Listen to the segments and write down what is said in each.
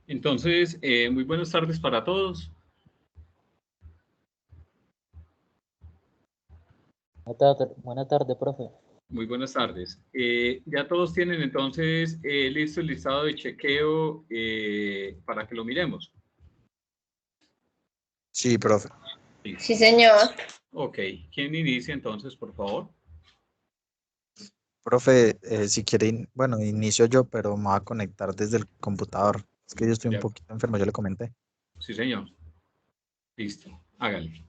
Entonces, muy buenas tardes para todos. Buenas tardes, profe. Muy buenas tardes. Ya todos tienen entonces listo el listado de chequeo para que lo miremos. Sí, profe. Listo. Sí, señor. Ok, ¿quién inicia entonces, por favor? Profe, si quiere, bueno, inicio yo, pero me voy a conectar desde el computador. Es que yo estoy un poquito enfermo, yo le comenté. Sí, señor. Listo, hágale.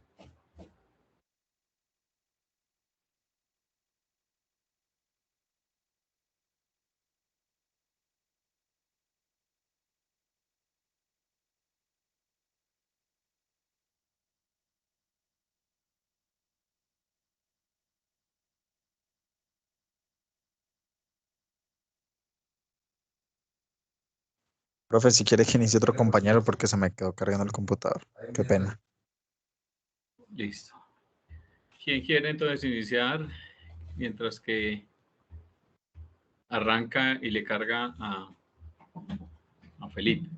Profe, si quiere que inicie otro compañero porque se me quedó cargando el computador. Qué pena. Listo. ¿Quién quiere entonces iniciar mientras que arranca y le carga a Felipe?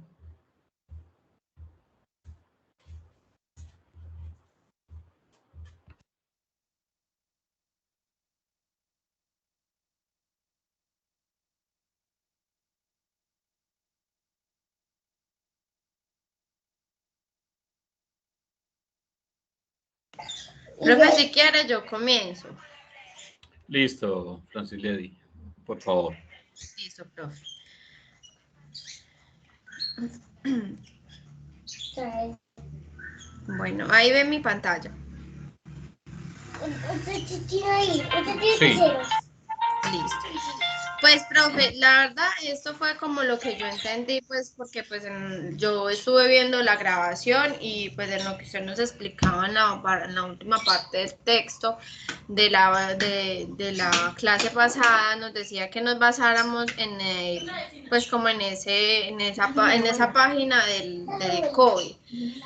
Profe, si quiere, yo comienzo. Listo, Francis Ledy, por favor. Listo, profe. Bueno, ahí ve mi pantalla. Sí. Listo. Pues, profe, la verdad, esto fue como lo que yo entendí, pues, porque pues yo estuve viendo la grabación y pues en lo que usted nos explicaba en la última parte del texto de la clase pasada, nos decía que nos basáramos en pues como en esa página del COVID.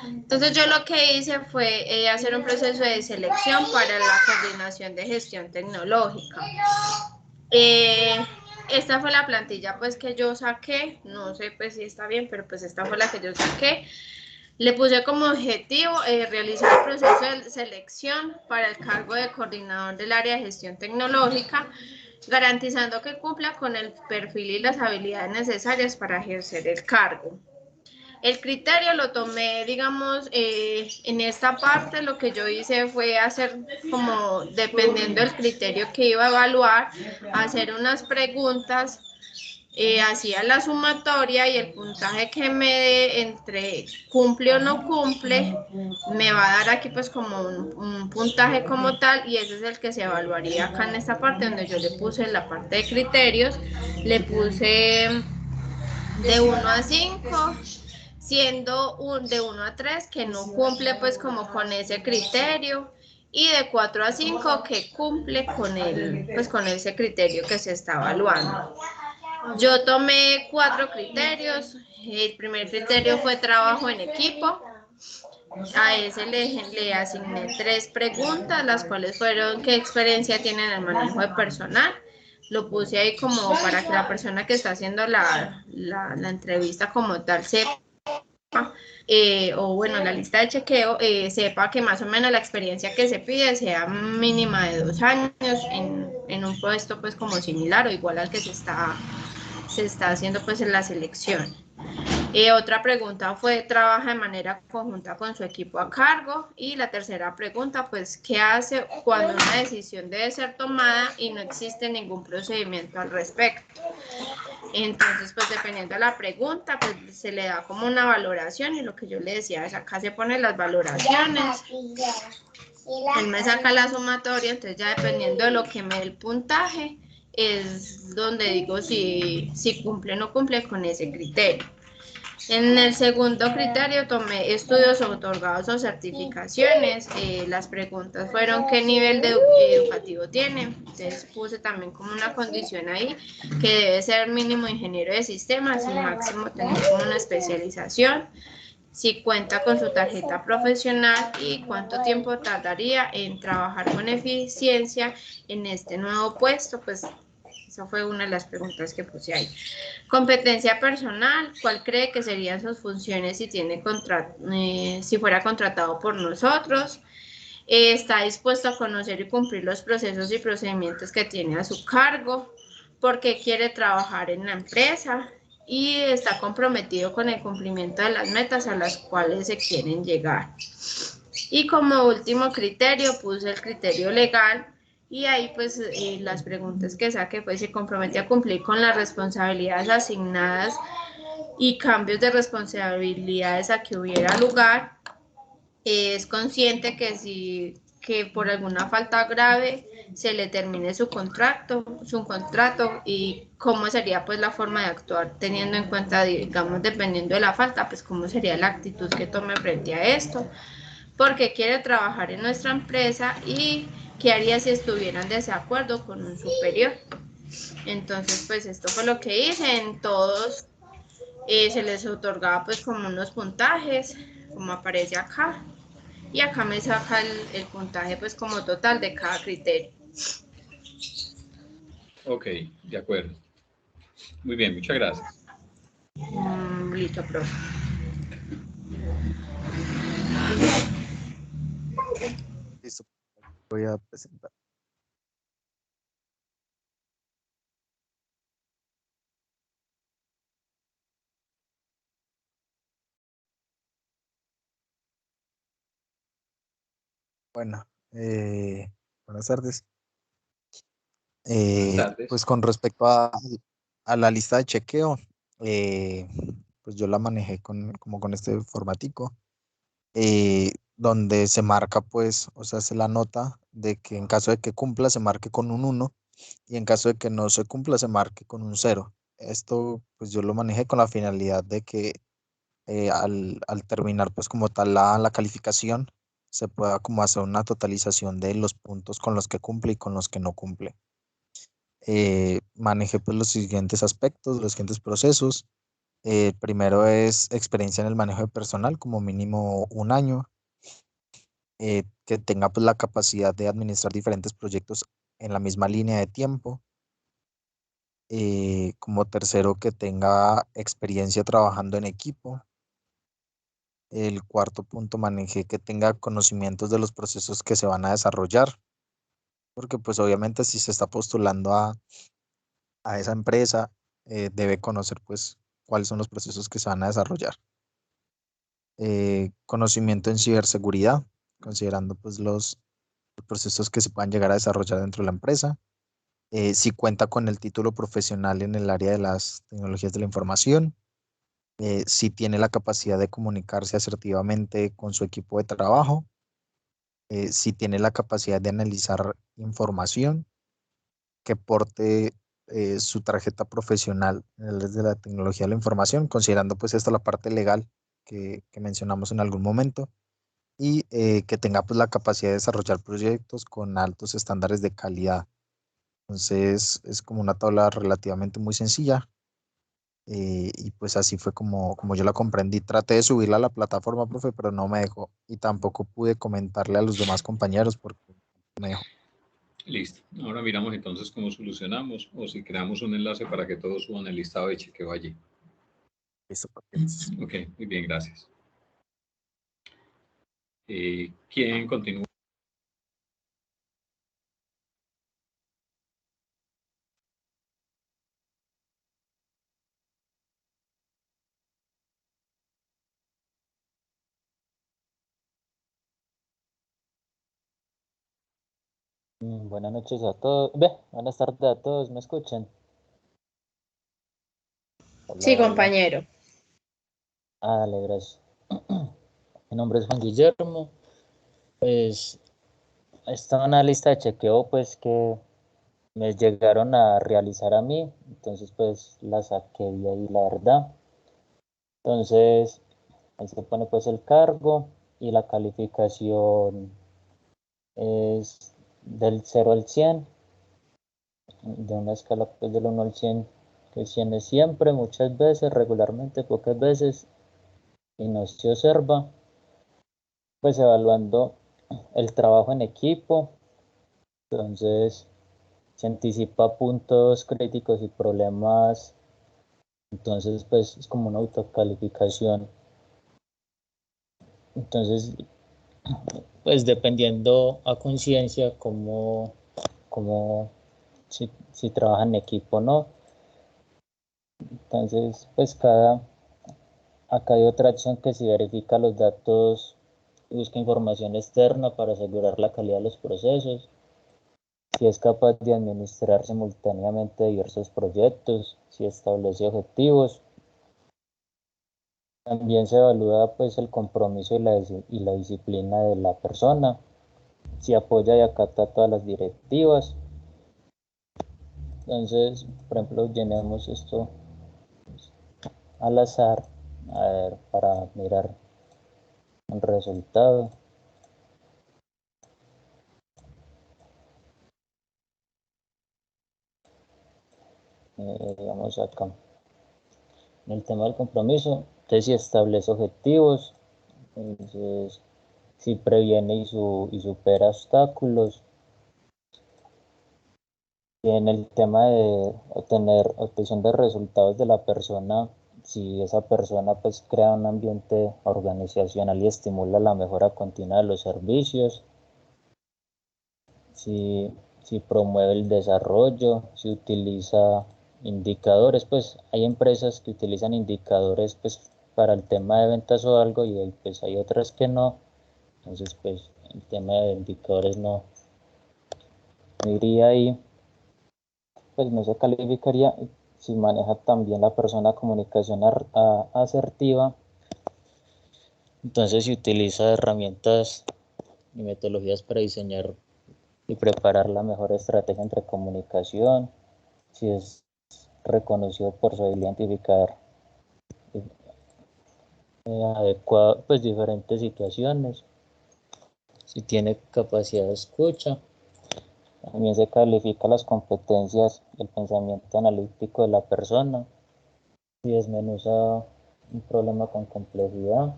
Entonces yo lo que hice fue hacer un proceso de selección para la coordinación de gestión tecnológica. Esta fue la plantilla pues que yo saqué, no sé pues si está bien, pero pues esta fue la que yo saqué. Le puse como objetivo realizar el proceso de selección para el cargo de coordinador del área de gestión tecnológica, garantizando que cumpla con el perfil y las habilidades necesarias para ejercer el cargo. El criterio lo tomé, digamos, en esta parte lo que yo hice fue hacer como, dependiendo del criterio que iba a evaluar, hacer unas preguntas, hacía la sumatoria y el puntaje que me dé entre cumple o no cumple, me va a dar aquí pues como un puntaje como tal y ese es el que se evaluaría acá en esta parte donde yo le puse la parte de criterios, le puse de 1 a 5, siendo de 1 a 3 que no cumple pues como con ese criterio y de 4 a 5 que cumple con pues con ese criterio que se está evaluando. Yo tomé 4 criterios. El primer criterio fue trabajo en equipo. A ese le asigné 3 preguntas, las cuales fueron qué experiencia tiene en el manejo de personal. Lo puse ahí como para que la persona que está haciendo la entrevista como tal sepa, o bueno, la lista de chequeo, sepa que más o menos la experiencia que se pide sea mínima de 2 años en un puesto pues como similar o igual al que se está haciendo pues en la selección. Otra pregunta fue, ¿trabaja de manera conjunta con su equipo a cargo? Y la tercera pregunta, pues, ¿qué hace cuando una decisión debe ser tomada y no existe ningún procedimiento al respecto? Entonces, pues, dependiendo de la pregunta, pues, se le da como una valoración y lo que yo le decía es, acá se ponen las valoraciones. Él me saca la sumatoria, entonces ya dependiendo de lo que me dé el puntaje, es donde digo si cumple o no cumple con ese criterio. En el segundo criterio tomé estudios otorgados o certificaciones. Las preguntas fueron qué nivel educativo tiene. Entonces puse también como una condición ahí que debe ser mínimo ingeniero de sistemas y máximo tener como una especialización. Si cuenta con su tarjeta profesional y cuánto tiempo tardaría en trabajar con eficiencia en este nuevo puesto, pues Esa fue una de las preguntas que puse ahí. Competencia personal, ¿cuál cree que serían sus funciones si si fuera contratado por nosotros? Está dispuesto a conocer y cumplir los procesos y procedimientos que tiene a su cargo, porque quiere trabajar en la empresa y está comprometido con el cumplimiento de las metas a las cuales se quieren llegar. Y como último criterio puse el criterio legal y ahí pues las preguntas que saqué pues se compromete a cumplir con las responsabilidades asignadas y cambios de responsabilidades a que hubiera lugar. Es consciente que por alguna falta grave se le termine su contrato y cómo sería pues la forma de actuar teniendo en cuenta, digamos, dependiendo de la falta, pues cómo sería la actitud que tome frente a esto, porque quiere trabajar en nuestra empresa y qué haría si estuviera en desacuerdo con un superior. Entonces, pues esto fue lo que hice. En todos se les otorgaba pues como unos puntajes, como aparece acá. Y acá me saca el puntaje pues como total de cada criterio. Ok, de acuerdo. Muy bien, muchas gracias. Listo, profe. Listo, voy a presentar. Bueno, buenas tardes. Buenas tardes. Pues con respecto a la lista de chequeo, pues yo la manejé como con este formatico, donde se marca pues, o sea, se la nota de que en caso de que cumpla se marque con un 1 y en caso de que no se cumpla se marque con un 0. Esto pues yo lo manejé con la finalidad de que al terminar pues como tal la calificación se pueda como hacer una totalización de los puntos con los que cumple y con los que no cumple. Manejé pues los siguientes aspectos, los siguientes procesos. Primero es experiencia en el manejo de personal, como mínimo 1 año, que tenga pues la capacidad de administrar diferentes proyectos en la misma línea de tiempo. Como tercero, que tenga experiencia trabajando en equipo. El cuarto punto, manejé que tenga conocimientos de los procesos que se van a desarrollar, porque pues obviamente si se está postulando a esa empresa, debe conocer pues cuáles son los procesos que se van a desarrollar. Conocimiento en ciberseguridad, considerando pues los procesos que se puedan llegar a desarrollar dentro de la empresa. Si cuenta con el título profesional en el área de las tecnologías de la información. Si tiene la capacidad de comunicarse asertivamente con su equipo de trabajo. Si tiene la capacidad de analizar información, que porte su tarjeta profesional en el área de la tecnología de la información, considerando pues esta la parte legal que mencionamos en algún momento, y que tenga pues la capacidad de desarrollar proyectos con altos estándares de calidad. Entonces es como una tabla relativamente muy sencilla, y pues así fue como yo la comprendí. Traté de subirla a la plataforma, profe, pero no me dejó y tampoco pude comentarle a los demás compañeros porque no me dejó. Listo. Ahora miramos entonces cómo solucionamos o si creamos un enlace para que todos suban el listado de chequeo allí. Listo, Ok, muy bien, gracias. ¿Quién continúa? Buenas noches a todos. Buenas tardes a todos. ¿Me escuchan? Hola, Sí, hola. compañero. Dale, gracias. Mi nombre es Juan Guillermo. Pues esta es una lista de chequeo pues que me llegaron a realizar a mí. Entonces pues la saqué de ahí, la verdad. Entonces ahí se pone pues el cargo y la calificación es del 0 al 100, de una escala pues del 1 al 100, que 100 es siempre, muchas veces, regularmente, pocas veces, y no se observa, pues evaluando el trabajo en equipo. Entonces se anticipa puntos críticos y problemas, entonces pues es como una autocalificación. Entonces, pues dependiendo a conciencia como si trabaja en equipo o no. Entonces, pues acá hay otra acción que si verifica los datos, busca información externa para asegurar la calidad de los procesos, si es capaz de administrar simultáneamente diversos proyectos, si establece objetivos. También se evalúa pues el compromiso y la disciplina de la persona, si apoya y acata todas las directivas. Entonces, por ejemplo, llenemos esto al azar, a ver, para mirar un resultado. Digamos acá, en el tema del compromiso, entonces si establece objetivos, entonces si previene y supera obstáculos. Y en el tema de obtención de resultados de la persona, si esa persona pues crea un ambiente organizacional y estimula la mejora continua de los servicios, si promueve el desarrollo, si utiliza indicadores, pues hay empresas que utilizan indicadores pues para el tema de ventas o algo y pues hay otras que no. Entonces pues el tema de indicadores no iría ahí, pues no se calificaría. Si maneja también la persona comunicación asertiva, entonces si utiliza herramientas y metodologías para diseñar y preparar la mejor estrategia entre comunicación, si es reconocido por su habilidad de identificar adecuado pues diferentes situaciones, si tiene capacidad de escucha. También se califica las competencias y el pensamiento analítico de la persona, si desmenuza un problema con complejidad,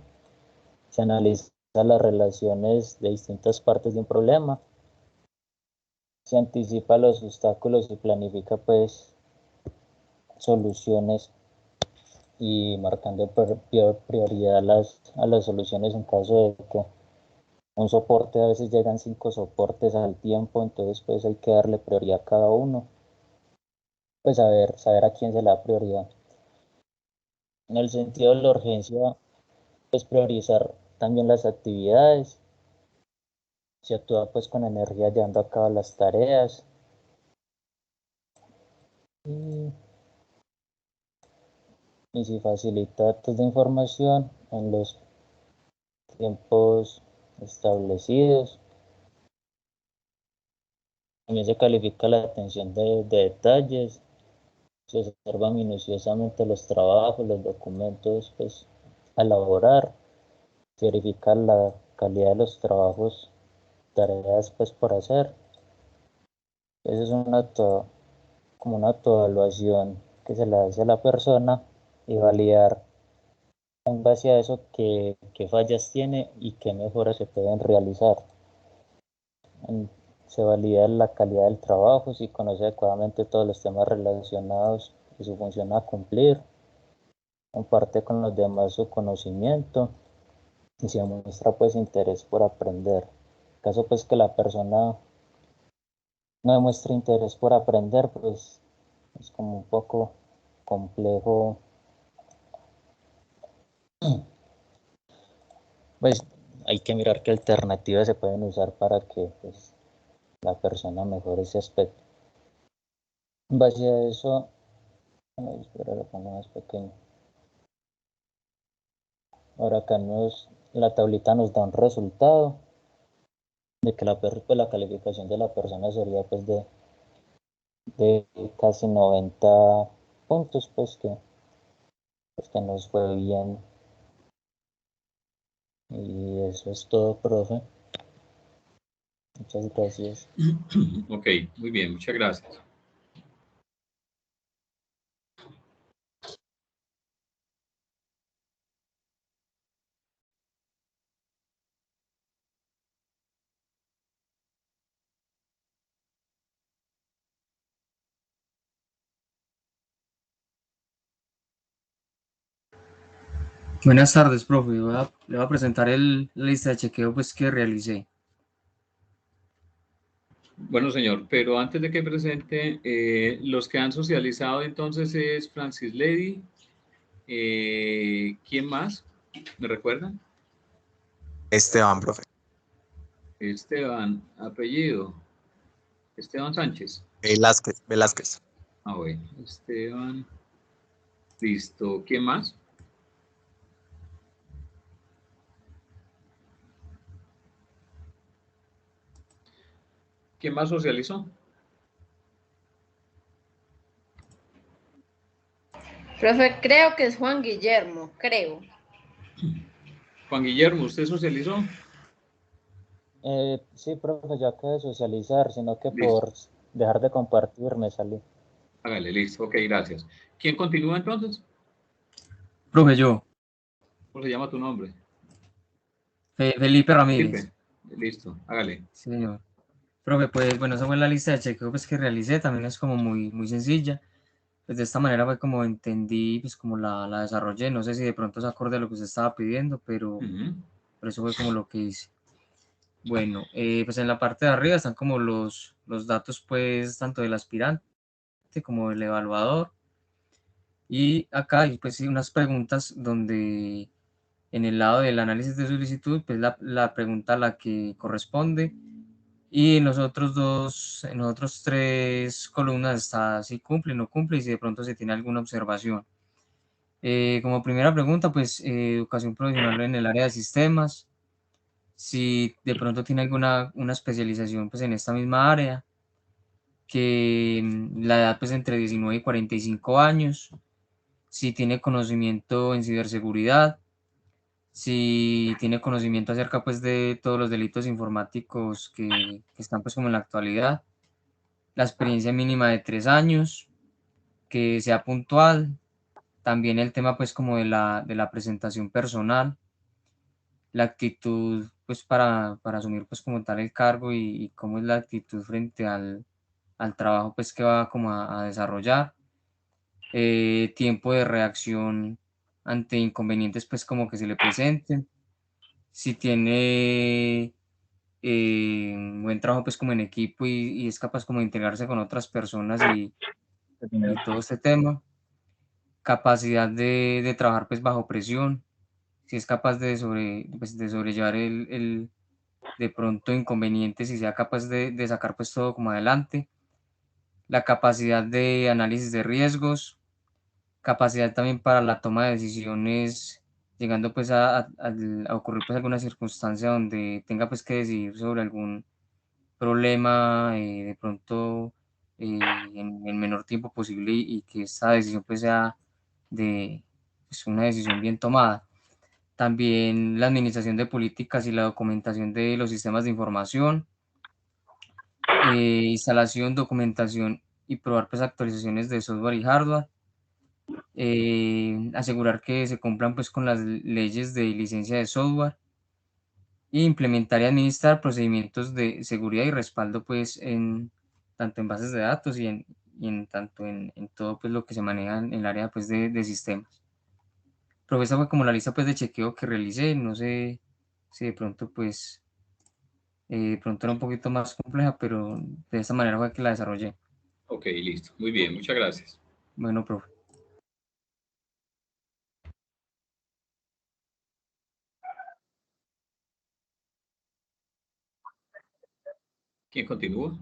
se analiza las relaciones de distintas partes de un problema, se anticipa los obstáculos y planifica pues soluciones y marcando prioridad a las soluciones en caso de que un soporte, a veces llegan 5 soportes al tiempo, entonces pues hay que darle prioridad a cada uno, pues saber a quién se le da prioridad. En el sentido de la urgencia, pues priorizar también las actividades, se actúa pues con energía llevando a cabo las tareas. Y si facilita datos de información en los tiempos establecidos. También se califica la atención de detalles, se observa minuciosamente los trabajos, los documentos pues, a elaborar, se verifica la calidad de los trabajos, tareas pues por hacer. Esa es como una autoevaluación que se le hace a la persona y validar en base a eso qué fallas tiene y qué mejoras se pueden realizar. Se valida la calidad del trabajo, si conoce adecuadamente todos los temas relacionados y su función a cumplir, comparte con los demás su conocimiento y se muestra pues interés por aprender. En caso pues que la persona no demuestre interés por aprender, pues es como un poco complejo, pues hay que mirar qué alternativas se pueden usar para que pues, la persona mejore ese aspecto. En base a eso, espera, lo pongo más pequeño. Ahora acá la tablita nos da un resultado de que la calificación de la persona sería pues de casi 90 puntos, pues que nos fue bien. Y eso es todo, profe. Muchas gracias. Ok, muy bien, muchas gracias. Buenas tardes, profe. Le voy a presentar la lista de chequeo pues, que realicé. Bueno, señor, pero antes de que presente, los que han socializado entonces es Francis Lady. ¿Quién más? ¿Me recuerdan? Esteban, profe. Esteban, apellido. Esteban Sánchez. Velázquez. Ah, bueno, Esteban. Listo. ¿Quién más? ¿Quién más socializó? Profe, creo que es Juan Guillermo, creo. Juan Guillermo, ¿usted socializó? Sí, profe, ya acabé de socializar, sino que Listo. por dejar de compartir me salí. Hágale, listo. Ok, gracias. ¿Quién continúa entonces? Profe, yo, ¿Cómo se llama tu nombre? Felipe Ramírez. Felipe. Listo, hágale. Sí, señor. Profe, pues bueno, esa fue la lista de chequeo pues, que realicé, también es como muy sencilla. Pues de esta manera fue como entendí, pues como la desarrollé. No sé si de pronto se acorde a lo que usted estaba pidiendo, pero eso fue como lo que hice. Bueno, pues en la parte de arriba están como los datos, pues, tanto del aspirante como del evaluador. Y acá hay, pues, sí, unas preguntas donde en el lado del análisis de solicitud, pues, la pregunta a la que corresponde. Y en los otros tres columnas está si cumple o no cumple y si de pronto se tiene alguna observación. Como primera pregunta, pues, educación profesional en el área de sistemas. Si de pronto tiene una especialización pues en esta misma área, que la edad pues entre 19 y 45 años, si tiene conocimiento en ciberseguridad, si tiene conocimiento acerca pues de todos los delitos informáticos que están pues como en la actualidad, la experiencia mínima de 3 años, que sea puntual, también el tema pues como de la presentación personal, la actitud pues para asumir pues como tal el cargo y cómo es la actitud frente al trabajo pues que va como a desarrollar, tiempo de reacción ante inconvenientes pues como que se le presenten, si tiene un buen trabajo pues como en equipo y es capaz como de integrarse con otras personas y todo este tema, capacidad de trabajar pues bajo presión, si es capaz pues, de sobrellevar de pronto inconvenientes y sea capaz de sacar pues todo como adelante, la capacidad de análisis de riesgos, capacidad también para la toma de decisiones, llegando pues a ocurrir pues alguna circunstancia donde tenga pues que decidir sobre algún problema de pronto en el menor tiempo posible y que esta decisión pues sea de pues, una decisión bien tomada. También la administración de políticas y la documentación de los sistemas de información, instalación, documentación y probar pues actualizaciones de software y hardware, asegurar que se cumplan pues con las leyes de licencia de software e implementar y administrar procedimientos de seguridad y respaldo pues tanto en bases de datos y en tanto en todo pues lo que se maneja en el área pues de sistemas. Pero esa fue como la lista pues de chequeo que realicé, no sé si de pronto pues de pronto era un poquito más compleja, pero de esta manera fue que la desarrollé. Ok, listo. Muy bien, muchas gracias. Bueno, profe. ¿Quién continúa?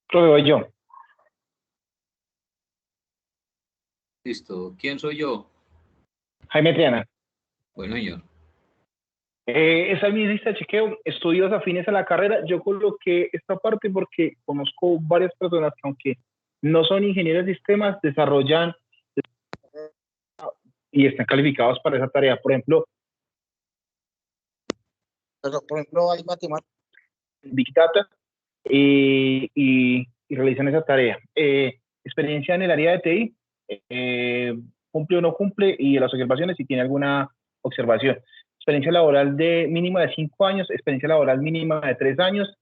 Profe, voy yo. Listo. ¿Quién soy yo? Jaime Triana. Bueno, señor. Esa es mi lista de chequeo, estudios afines a la carrera. Yo coloqué esta parte porque conozco varias personas que, aunque no son ingenieros de sistemas, desarrollan y están calificados para esa tarea. Por ejemplo, hay matemáticas, Big Data, y realizan esa tarea. Experiencia en el área de TI, cumple o no cumple, y las observaciones si tiene alguna observación. Experiencia laboral de mínima de 5 años, experiencia laboral mínima de 3 años,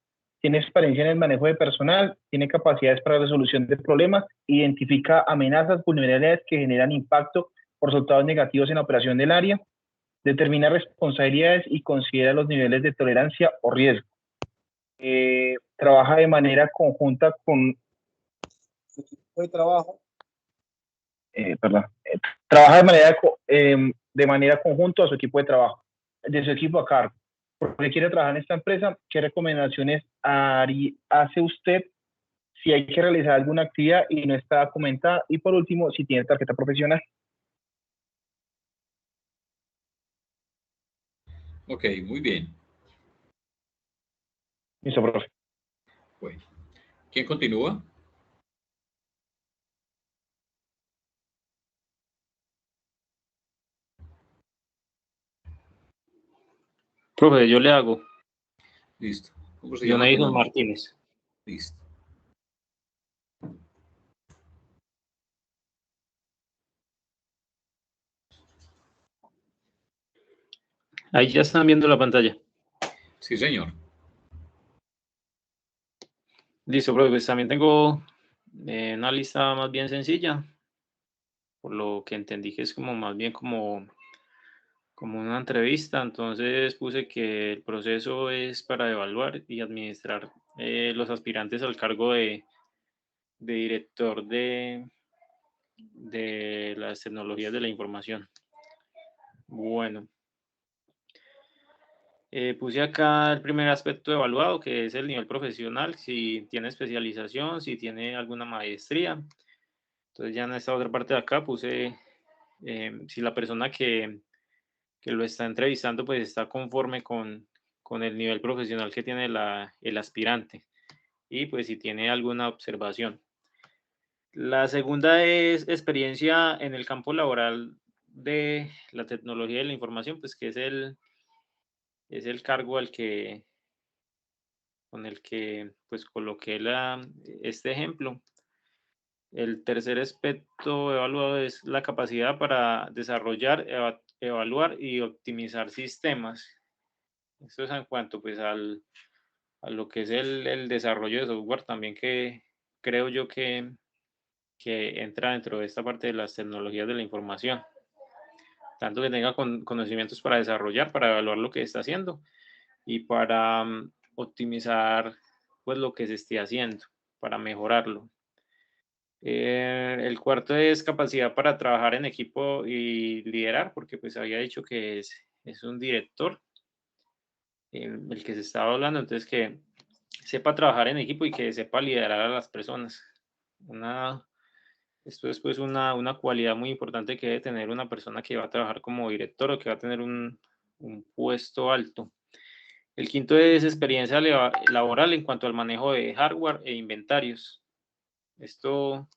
tiene experiencia en el manejo de personal, tiene capacidades para la resolución de problemas, identifica amenazas, vulnerabilidades que generan impacto por resultados negativos en la operación del área, determina responsabilidades y considera los niveles de tolerancia o riesgo. Trabaja de manera conjunta con su equipo de trabajo, trabaja de manera conjunta a su equipo de trabajo, de su equipo a cargo. ¿Por qué quiere trabajar en esta empresa? ¿Qué recomendaciones hace usted si hay que realizar alguna actividad y no está documentada? Y por último, si tiene tarjeta profesional. Ok, muy bien. Listo, profe. Bueno, ¿quién continúa? Profe, yo le hago. Listo. ¿Cómo se John llama tu Edison nombre? Martínez. Listo. Ahí ya están viendo la pantalla. Sí, señor. Listo, profe. Pues también tengo una lista más bien sencilla, por lo que entendí que es como más bien como una entrevista. Entonces puse que el proceso es para evaluar y administrar los aspirantes al cargo de director de las tecnologías de la información. Bueno, puse acá el primer aspecto evaluado, que es el nivel profesional, si tiene especialización, si tiene alguna maestría. Entonces ya en esta otra parte de acá puse si la persona que lo está entrevistando pues está conforme con el nivel profesional que tiene el aspirante y pues si tiene alguna observación. La segunda es experiencia en el campo laboral de la tecnología de la información, pues que es el cargo con el que pues coloqué este ejemplo. El tercer aspecto evaluado es la capacidad para desarrollar, evaluar y optimizar sistemas. Esto es en cuanto pues a lo que es el desarrollo de software también, que creo yo que entra dentro de esta parte de las tecnologías de la información. Tanto que tenga conocimientos para desarrollar, para evaluar lo que está haciendo y para optimizar pues lo que se esté haciendo, para mejorarlo. El cuarto es capacidad para trabajar en equipo y liderar, porque pues había dicho que es un director el que se estaba hablando, entonces que sepa trabajar en equipo y que sepa liderar a las personas. Esto es pues una cualidad muy importante que debe tener una persona que va a trabajar como director o que va a tener un puesto alto. El quinto es experiencia laboral en cuanto al manejo de hardware e inventarios. Esto,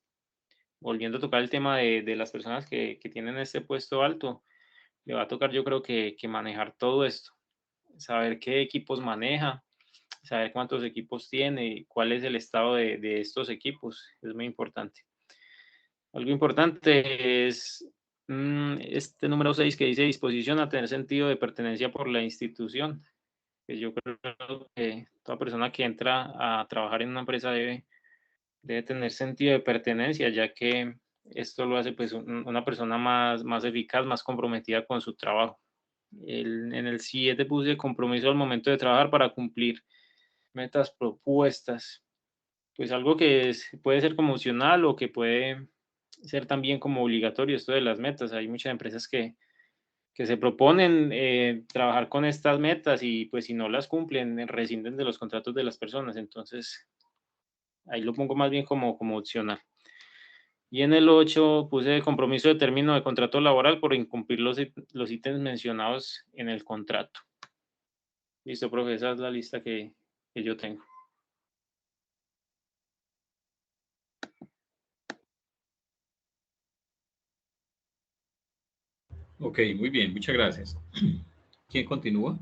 volviendo a tocar el tema de las personas que tienen este puesto alto, le va a tocar yo creo que manejar todo esto, saber qué equipos maneja, saber cuántos equipos tiene y cuál es el estado de estos equipos, es muy importante. Algo importante es este número 6 que dice disposición a tener sentido de pertenencia por la institución, que yo creo que toda persona que entra a trabajar en una empresa debe tener sentido de pertenencia, ya que esto lo hace pues una persona más eficaz, más comprometida con su trabajo. En el 7 puse compromiso al momento de trabajar para cumplir metas propuestas. Pues algo que puede ser como opcional o que puede ser también como obligatorio, esto de las metas. Hay muchas empresas que se proponen trabajar con estas metas y pues si no las cumplen, rescinden de los contratos de las personas. Entonces, ahí lo pongo más bien como opcional. Y en el 8 puse compromiso de término de contrato laboral por incumplir los ítems mencionados en el contrato. Listo, profe, esa es la lista que yo tengo. Ok, muy bien, muchas gracias. ¿Quién continúa?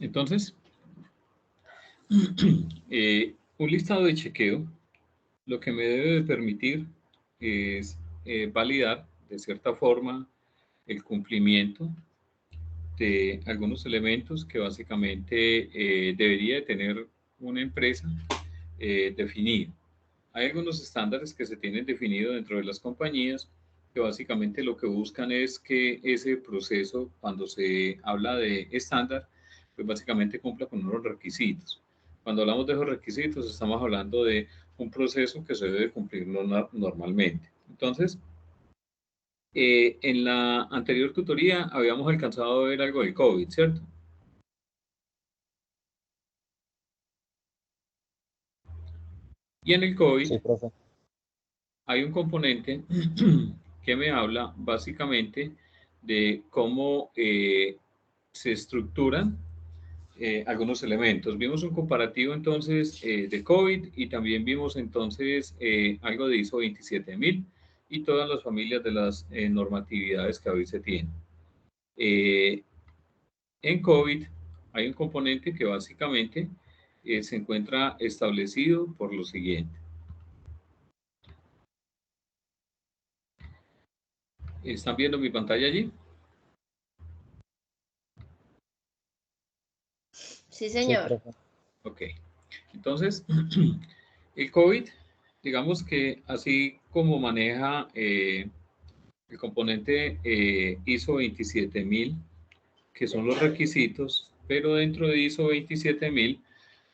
Entonces, un listado de chequeo lo que me debe de permitir es validar de cierta forma el cumplimiento de algunos elementos que básicamente debería de tener una empresa definida. Hay algunos estándares que se tienen definidos dentro de las compañías que básicamente lo que buscan es que ese proceso, cuando se habla de estándar, pues básicamente cumpla con unos requisitos. Cuando hablamos de esos requisitos, estamos hablando de un proceso que se debe cumplir normalmente. Entonces, en la anterior tutoría habíamos alcanzado a ver algo del COVID, ¿cierto? Y en el COVID Sí, profe. hay un componente que me habla básicamente de cómo se estructuran algunos elementos. Vimos un comparativo entonces de COVID y también vimos entonces algo de ISO 27000 y todas las familias de las normatividades que hoy se tienen. En COVID hay un componente que básicamente se encuentra establecido por lo siguiente. ¿Están viendo mi pantalla allí? Sí, señor. Sí, profe. Ok. Entonces, el COVID, digamos que así como maneja el componente ISO 27000, que son los requisitos, pero dentro de ISO 27000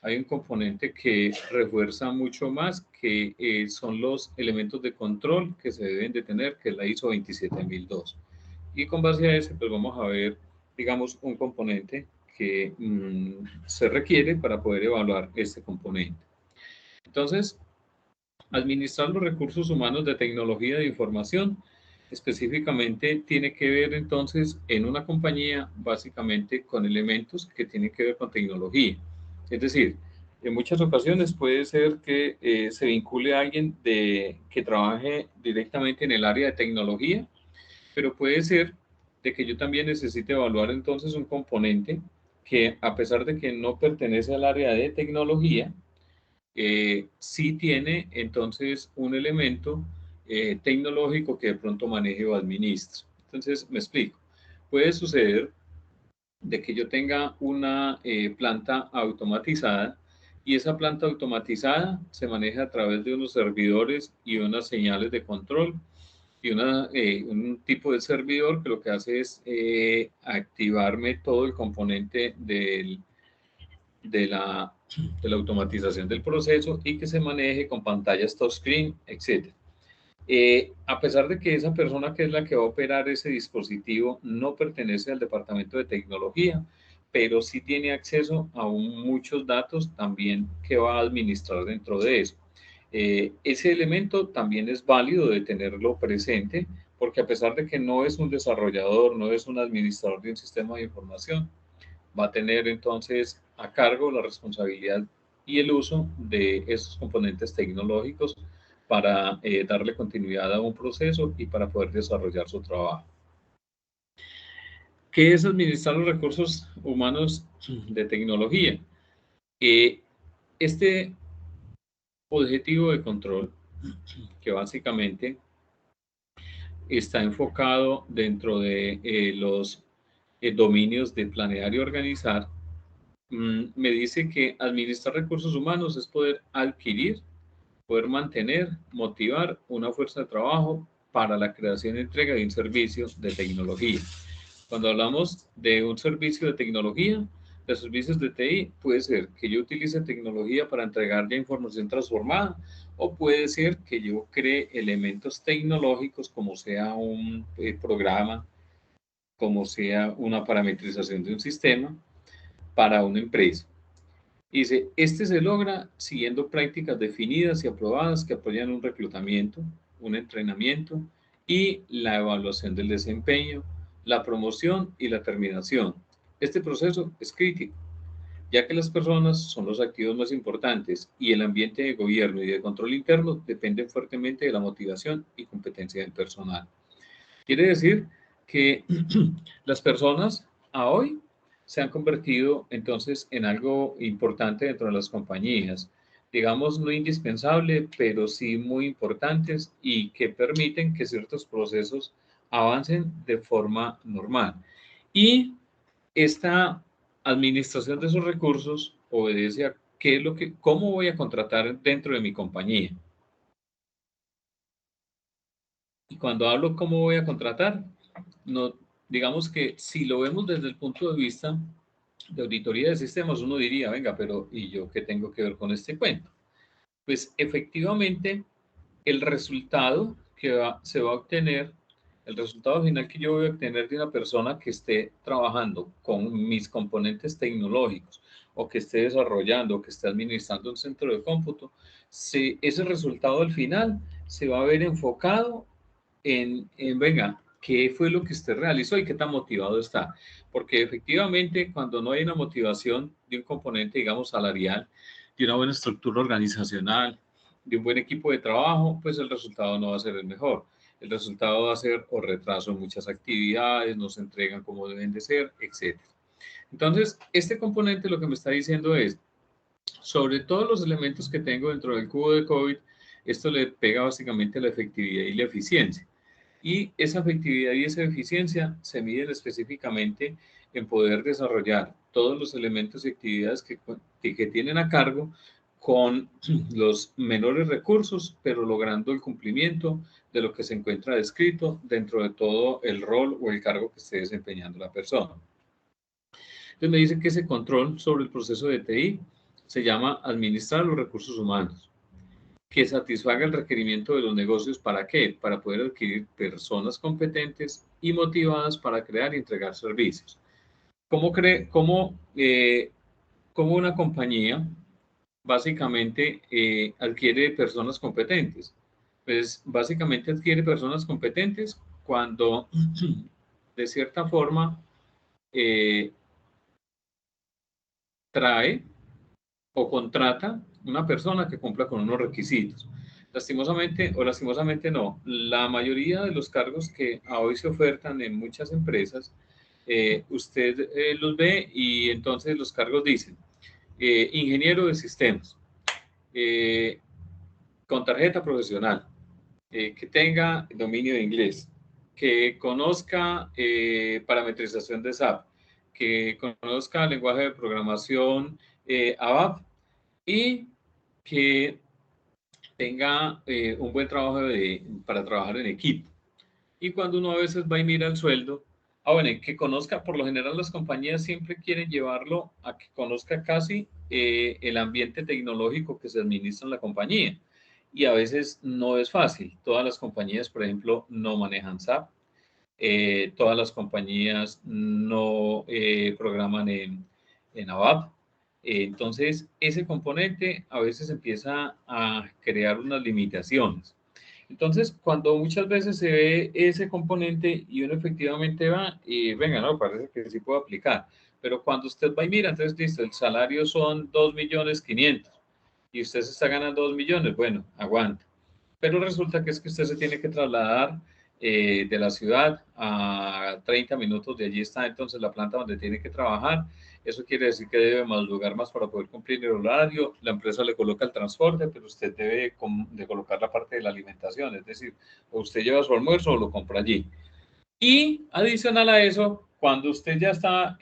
hay un componente que refuerza mucho más, que son los elementos de control que se deben de tener, que es la ISO 27002. Y con base a ese, pues vamos a ver, digamos, un componente que se requiere para poder evaluar este componente. Entonces, administrar los recursos humanos de tecnología de información específicamente tiene que ver entonces en una compañía básicamente con elementos que tienen que ver con tecnología. Es decir, en muchas ocasiones puede ser que se vincule a alguien que trabaje directamente en el área de tecnología, pero puede ser de que yo también necesite evaluar entonces un componente que a pesar de que no pertenece al área de tecnología, sí tiene entonces un elemento tecnológico que de pronto maneje o administre. Entonces, me explico. Puede suceder de que yo tenga una planta automatizada y esa planta automatizada se maneja a través de unos servidores y unas señales de control y un tipo de servidor que lo que hace es activarme todo el componente de la automatización del proceso y que se maneje con pantallas touchscreen, etc. A pesar de que esa persona que es la que va a operar ese dispositivo no pertenece al departamento de tecnología, pero sí tiene acceso a muchos datos también que va a administrar dentro de eso. Ese elemento también es válido de tenerlo presente, porque a pesar de que no es un desarrollador, no es un administrador de un sistema de información, va a tener entonces a cargo la responsabilidad y el uso de esos componentes tecnológicos para darle continuidad a un proceso y para poder desarrollar su trabajo. ¿Qué es administrar los recursos humanos de tecnología? Este objetivo de control, que básicamente está enfocado dentro de los dominios de planear y organizar, me dice que administrar recursos humanos es poder adquirir, poder mantener, motivar una fuerza de trabajo para la creación y entrega de un servicio de tecnología. Cuando hablamos de un servicio de tecnología, de servicios de TI, puede ser que yo utilice tecnología para entregar ya información transformada o puede ser que yo cree elementos tecnológicos como sea un programa, como sea una parametrización de un sistema para una empresa. Dice, este se logra siguiendo prácticas definidas y aprobadas que apoyan un reclutamiento, un entrenamiento y la evaluación del desempeño, la promoción y la terminación. Este proceso es crítico, ya que las personas son los activos más importantes y el ambiente de gobierno y de control interno dependen fuertemente de la motivación y competencia del personal. Quiere decir que las personas a hoy se han convertido entonces en algo importante dentro de las compañías, digamos no indispensable, pero sí muy importantes y que permiten que ciertos procesos avancen de forma normal. Y esta administración de esos recursos obedece a cómo voy a contratar dentro de mi compañía. Y cuando hablo cómo voy a contratar, no, digamos que si lo vemos desde el punto de vista de auditoría de sistemas, uno diría, venga, pero ¿y yo qué tengo que ver con este cuento? Pues efectivamente, el resultado que se va a obtener, el resultado final que yo voy a obtener de una persona que esté trabajando con mis componentes tecnológicos o que esté desarrollando o que esté administrando un centro de cómputo, ese resultado al final se va a ver enfocado venga, ¿qué fue lo que usted realizó y qué tan motivado está? Porque efectivamente, cuando no hay una motivación de un componente, digamos, salarial, de una buena estructura organizacional, de un buen equipo de trabajo, pues el resultado no va a ser el mejor. El resultado va a ser o retraso en muchas actividades, no se entregan como deben de ser, etc. Entonces, este componente lo que me está diciendo es, sobre todos los elementos que tengo dentro del cubo de COVID, esto le pega básicamente a la efectividad y la eficiencia. Y esa efectividad y esa eficiencia se miden específicamente en poder desarrollar todos los elementos y actividades que tienen a cargo con los menores recursos, pero logrando el cumplimiento de lo que se encuentra descrito dentro de todo el rol o el cargo que esté desempeñando la persona. Entonces me dice que ese control sobre el proceso de TI se llama administrar los recursos humanos, que satisfaga el requerimiento de los negocios. ¿Para qué? Para poder adquirir personas competentes y motivadas para crear y entregar servicios. ¿Cómo una compañía básicamente adquiere personas competentes? Pues básicamente adquiere personas competentes cuando de cierta forma trae o contrata una persona que cumpla con unos requisitos. Lastimosamente o lastimosamente no, la mayoría de los cargos que hoy se ofertan en muchas empresas, usted los ve y entonces los cargos dicen ingeniero de sistemas, con tarjeta profesional, que tenga dominio de inglés, que conozca parametrización de SAP, que conozca lenguaje de programación ABAP y que tenga un buen trabajo para trabajar en equipo. Y cuando uno a veces va y mira el sueldo, bueno, que conozca, por lo general las compañías siempre quieren llevarlo a que conozca casi el ambiente tecnológico que se administra en la compañía. Y a veces no es fácil. Todas las compañías, por ejemplo, no manejan SAP. Todas las compañías no programan en ABAP. Entonces, ese componente a veces empieza a crear unas limitaciones. Entonces, cuando muchas veces se ve ese componente y uno efectivamente va y venga, no, parece que sí puedo aplicar. Pero cuando usted va y mira, entonces dice, el salario son 2.500.000 y usted se está ganando 2 millones, bueno, aguanta. Pero resulta que es que usted se tiene que trasladar de la ciudad a 30 minutos de allí está entonces la planta donde tiene que trabajar. Eso quiere decir que debe madrugar más para poder cumplir el horario. La empresa le coloca el transporte, pero usted debe de colocar la parte de la alimentación. Es decir, o usted lleva su almuerzo o lo compra allí. Y adicional a eso, cuando usted ya está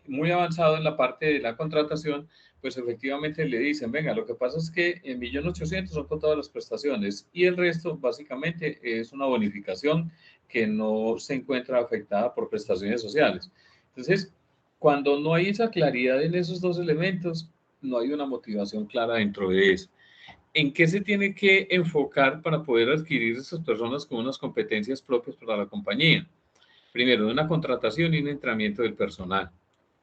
muy avanzado en la parte de la contratación, pues efectivamente le dicen, venga, lo que pasa es que en 1.800.000 son con todas las prestaciones y el resto básicamente es una bonificación que no se encuentra afectada por prestaciones sociales. Entonces, cuando no hay esa claridad en esos dos elementos, no hay una motivación clara dentro de eso. ¿En qué se tiene que enfocar para poder adquirir esas personas con unas competencias propias para la compañía? Primero, una contratación y un entrenamiento del personal.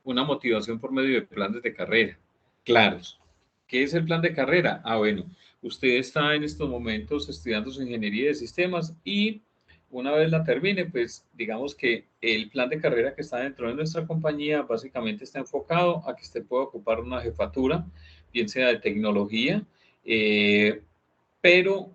Una motivación por medio de planes de carrera claros. ¿Qué es el plan de carrera? Bueno, usted está en estos momentos estudiando su ingeniería de sistemas y una vez la termine, pues digamos que el plan de carrera que está dentro de nuestra compañía básicamente está enfocado a que usted pueda ocupar una jefatura, bien sea de tecnología, pero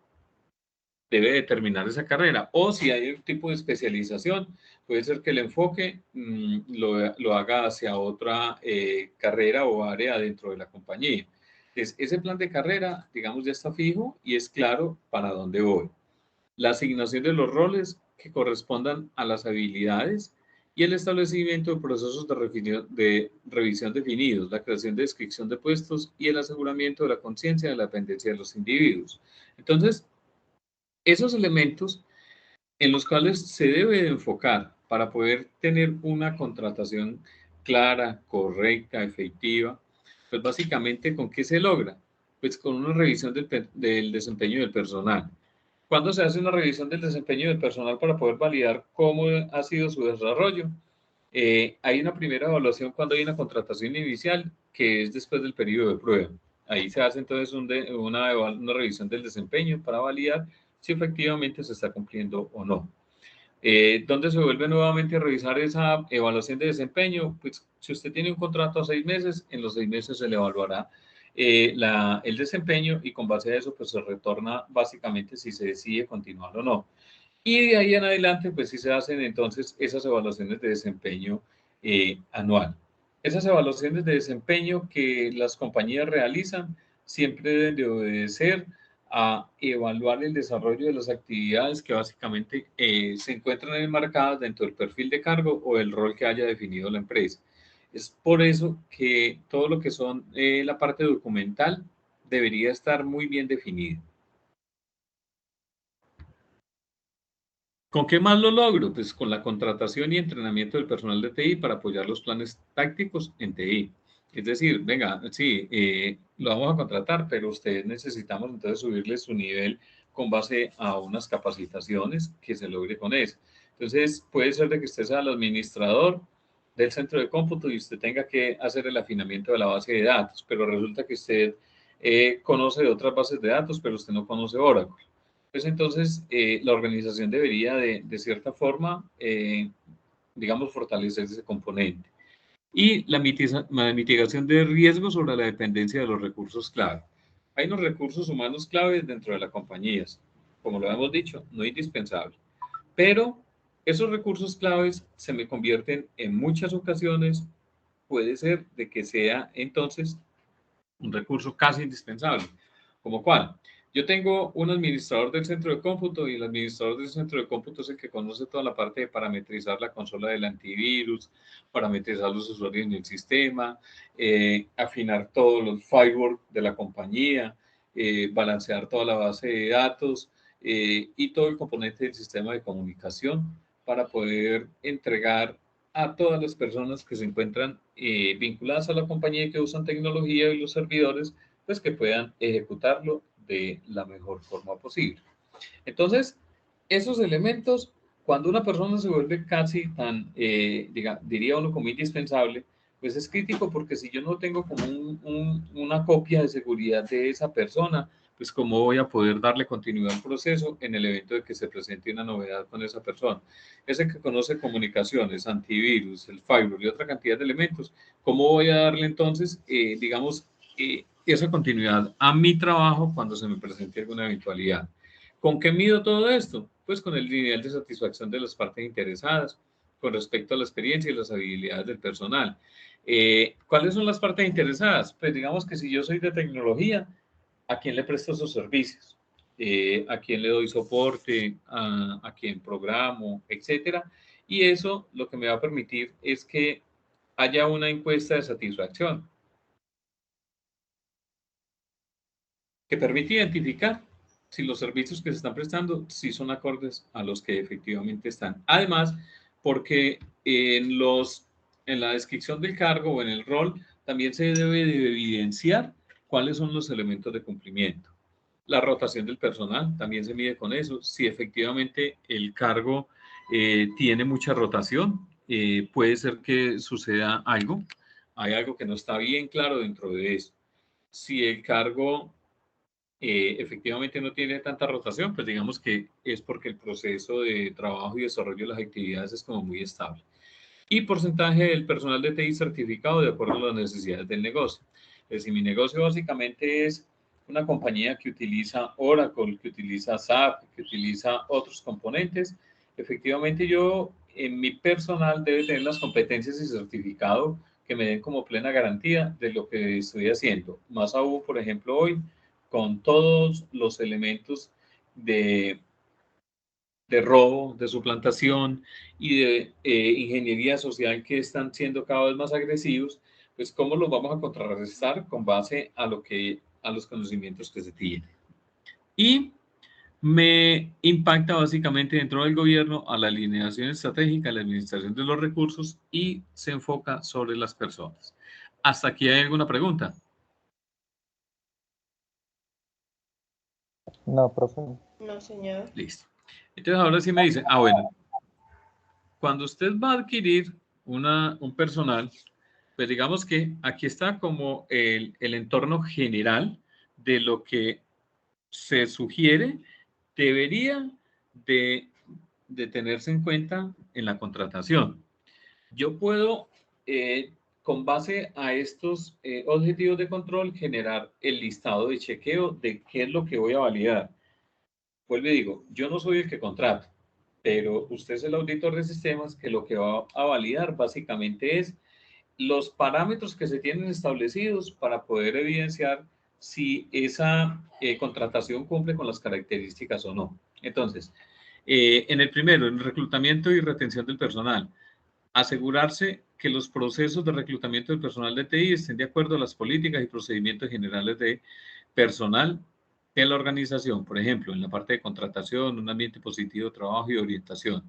debe determinar esa carrera. O si hay un tipo de especialización, puede ser que el enfoque lo haga hacia otra carrera o área dentro de la compañía. Entonces, ese plan de carrera, digamos, ya está fijo y es claro para dónde voy. La asignación de los roles que correspondan a las habilidades y el establecimiento de procesos de revisión definidos, la creación de descripción de puestos y el aseguramiento de la conciencia de la dependencia de los individuos. Entonces, esos elementos en los cuales se debe de enfocar para poder tener una contratación clara, correcta, efectiva, pues básicamente, ¿con qué se logra? Pues con una revisión del desempeño del personal. ¿Cuándo se hace una revisión del desempeño del personal para poder validar cómo ha sido su desarrollo? Hay una primera evaluación cuando hay una contratación inicial, que es después del periodo de prueba. Ahí se hace entonces una revisión del desempeño para validar si efectivamente se está cumpliendo o no. ¿Dónde se vuelve nuevamente a revisar esa evaluación de desempeño? Pues si usted tiene un contrato a 6 meses, en los 6 meses se le evaluará el desempeño y con base a eso pues se retorna básicamente si se decide continuar o no. Y de ahí en adelante pues sí se hacen entonces esas evaluaciones de desempeño anual. Esas evaluaciones de desempeño que las compañías realizan siempre deben de obedecer a evaluar el desarrollo de las actividades que básicamente se encuentran enmarcadas dentro del perfil de cargo o el rol que haya definido la empresa. Es por eso que todo lo que son la parte documental debería estar muy bien definido. ¿Con qué más lo logro? Pues con la contratación y entrenamiento del personal de TI para apoyar los planes tácticos en TI. Es decir, venga, sí, lo vamos a contratar, pero ustedes necesitamos entonces subirle su nivel con base a unas capacitaciones que se logre con eso. Entonces, puede ser de que usted sea el administrador del centro de cómputo y usted tenga que hacer el afinamiento de la base de datos, pero resulta que usted conoce de otras bases de datos, pero usted no conoce Oracle. Pues entonces la organización debería de cierta forma, digamos, fortalecer ese componente. Y la mitigación de riesgos sobre la dependencia de los recursos clave. Hay unos recursos humanos claves dentro de las compañías, como lo hemos dicho, no indispensable. Pero esos recursos claves se me convierten en muchas ocasiones, puede ser de que sea entonces un recurso casi indispensable. ¿Como cuál? Yo tengo un administrador del centro de cómputo y el administrador del centro de cómputo es el que conoce toda la parte de parametrizar la consola del antivirus, parametrizar los usuarios en el sistema, afinar todos los firewalls de la compañía, balancear toda la base de datos y todo el componente del sistema de comunicación para poder entregar a todas las personas que se encuentran vinculadas a la compañía y que usan tecnología y los servidores, pues que puedan ejecutarlo de la mejor forma posible. Entonces, esos elementos, cuando una persona se vuelve casi tan, diría uno como indispensable, pues es crítico porque si yo no tengo como una copia de seguridad de esa persona, pues cómo voy a poder darle continuidad al proceso en el evento de que se presente una novedad con esa persona. Ese que conoce comunicaciones, antivirus, el firewall y otra cantidad de elementos, ¿cómo voy a darle entonces, digamos, esa continuidad a mi trabajo cuando se me presente alguna eventualidad? ¿Con qué mido todo esto? Pues con el nivel de satisfacción de las partes interesadas con respecto a la experiencia y las habilidades del personal. ¿Cuáles son las partes interesadas? Pues digamos que si yo soy de tecnología, ¿a quién le presto esos servicios? ¿A quién le doy soporte? ¿A quién programo? Etcétera. Y eso lo que me va a permitir es que haya una encuesta de satisfacción que permite identificar si los servicios que se están prestando sí son acordes a los que efectivamente están. Además, porque en la descripción del cargo o en el rol también se debe de evidenciar cuáles son los elementos de cumplimiento. La rotación del personal también se mide con eso. Si efectivamente el cargo tiene mucha rotación, puede ser que suceda algo. Hay algo que no está bien claro dentro de eso. Si el cargo efectivamente no tiene tanta rotación, pues digamos que es porque el proceso de trabajo y desarrollo de las actividades es como muy estable. Y porcentaje del personal de TI certificado de acuerdo a las necesidades del negocio. Es decir, mi negocio básicamente es una compañía que utiliza Oracle, que utiliza SAP, que utiliza otros componentes, efectivamente yo en mi personal debe tener las competencias y certificado que me den como plena garantía de lo que estoy haciendo. Más aún, por ejemplo, hoy, con todos los elementos de robo, de suplantación y de ingeniería social que están siendo cada vez más agresivos, pues cómo los vamos a contrarrestar con base a los conocimientos que se tienen. Y me impacta básicamente dentro del gobierno a la alineación estratégica, la administración de los recursos y se enfoca sobre las personas. ¿Hasta aquí hay alguna pregunta? No, profe. No, señor. Listo. Entonces ahora sí me dice, bueno, cuando usted va a adquirir un personal, pues digamos que aquí está como el entorno general de lo que se sugiere debería de tenerse en cuenta en la contratación. Yo puedo, con base a estos objetivos de control, generar el listado de chequeo de qué es lo que voy a validar. Vuelvo y digo, yo no soy el que contrato, pero usted es el auditor de sistemas que lo que va a validar básicamente es los parámetros que se tienen establecidos para poder evidenciar si esa contratación cumple con las características o no. Entonces, en el primero, en reclutamiento y retención del personal, asegurarse que los procesos de reclutamiento del personal de TI estén de acuerdo a las políticas y procedimientos generales de personal de la organización, por ejemplo, en la parte de contratación, un ambiente positivo de trabajo y orientación.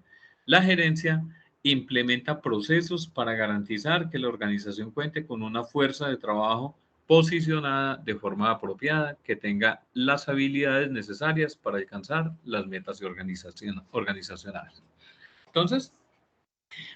La gerencia implementa procesos para garantizar que la organización cuente con una fuerza de trabajo posicionada de forma apropiada, que tenga las habilidades necesarias para alcanzar las metas organizacionales. Entonces,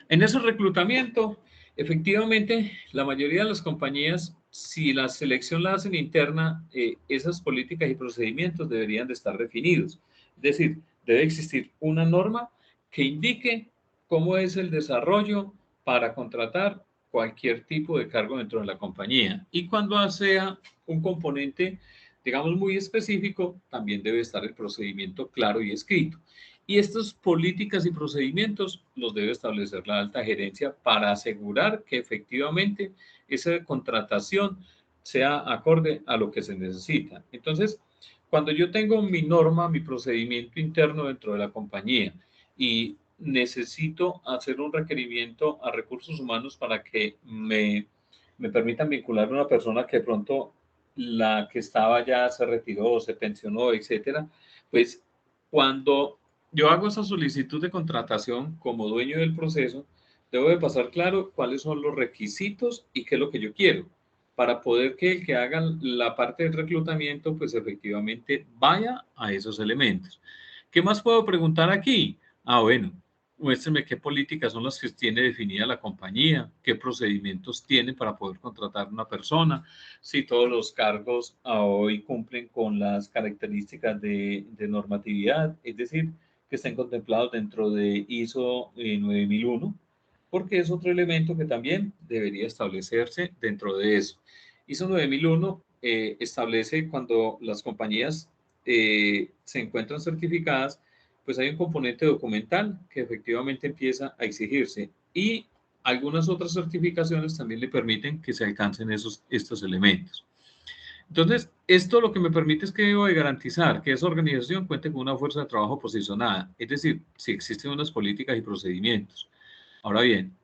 en ese reclutamiento, efectivamente, la mayoría de las compañías, si la selección la hacen interna, esas políticas y procedimientos deberían de estar definidos. Es decir, debe existir una norma que indique cómo es el desarrollo para contratar cualquier tipo de cargo dentro de la compañía. Y cuando sea un componente, digamos, muy específico, también debe estar el procedimiento claro y escrito. Y estas políticas y procedimientos los debe establecer la alta gerencia para asegurar que efectivamente esa contratación sea acorde a lo que se necesita. Entonces, cuando yo tengo mi norma, mi procedimiento interno dentro de la compañía y necesito hacer un requerimiento a recursos humanos para que me permitan vincular a una persona que de pronto la que estaba ya se retiró, se pensionó, etcétera, pues cuando yo hago esa solicitud de contratación como dueño del proceso, debo de pasar claro cuáles son los requisitos y qué es lo que yo quiero, para poder que el que haga la parte del reclutamiento, pues efectivamente vaya a esos elementos. ¿Qué más puedo preguntar aquí? Bueno, muéstrenme qué políticas son las que tiene definida la compañía, qué procedimientos tiene para poder contratar a una persona, si todos los cargos hoy cumplen con las características de normatividad, es decir, que estén contemplados dentro de ISO 9001, porque es otro elemento que también debería establecerse dentro de eso. ISO 9001 establece cuando las compañías se encuentran certificadas, pues hay un componente documental que efectivamente empieza a exigirse y algunas otras certificaciones también le permiten que se alcancen estos elementos. Entonces, esto lo que me permite es que debo de garantizar que esa organización cuente con una fuerza de trabajo posicionada, es decir, si existen unas políticas y procedimientos. Ahora bien,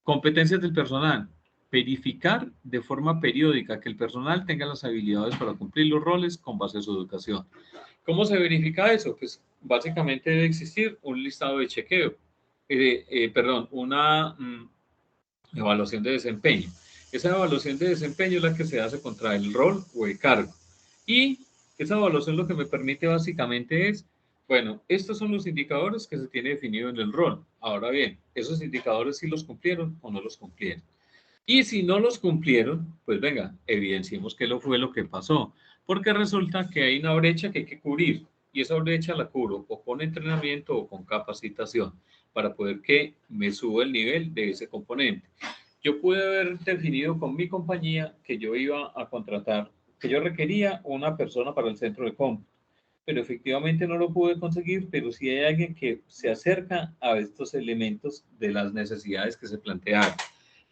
competencias del personal. Verificar de forma periódica que el personal tenga las habilidades para cumplir los roles con base a su educación. ¿Cómo se verifica eso? Pues básicamente debe existir un listado de chequeo, una evaluación de desempeño. Esa evaluación de desempeño es la que se hace contra el rol o el cargo. Y esa evaluación lo que me permite básicamente es, bueno, estos son los indicadores que se tiene definido en el rol. Ahora bien, esos indicadores sí los cumplieron o no los cumplieron. Y si no los cumplieron, pues venga, evidenciemos qué fue lo que pasó. Porque resulta que hay una brecha que hay que cubrir. Y esa brecha la cubro o con entrenamiento o con capacitación para poder que me suba el nivel de ese componente. Yo pude haber definido con mi compañía que yo iba a contratar que yo requería una persona para el centro de cómputo, pero efectivamente no lo pude conseguir, pero sí hay alguien que se acerca a estos elementos de las necesidades que se plantearon.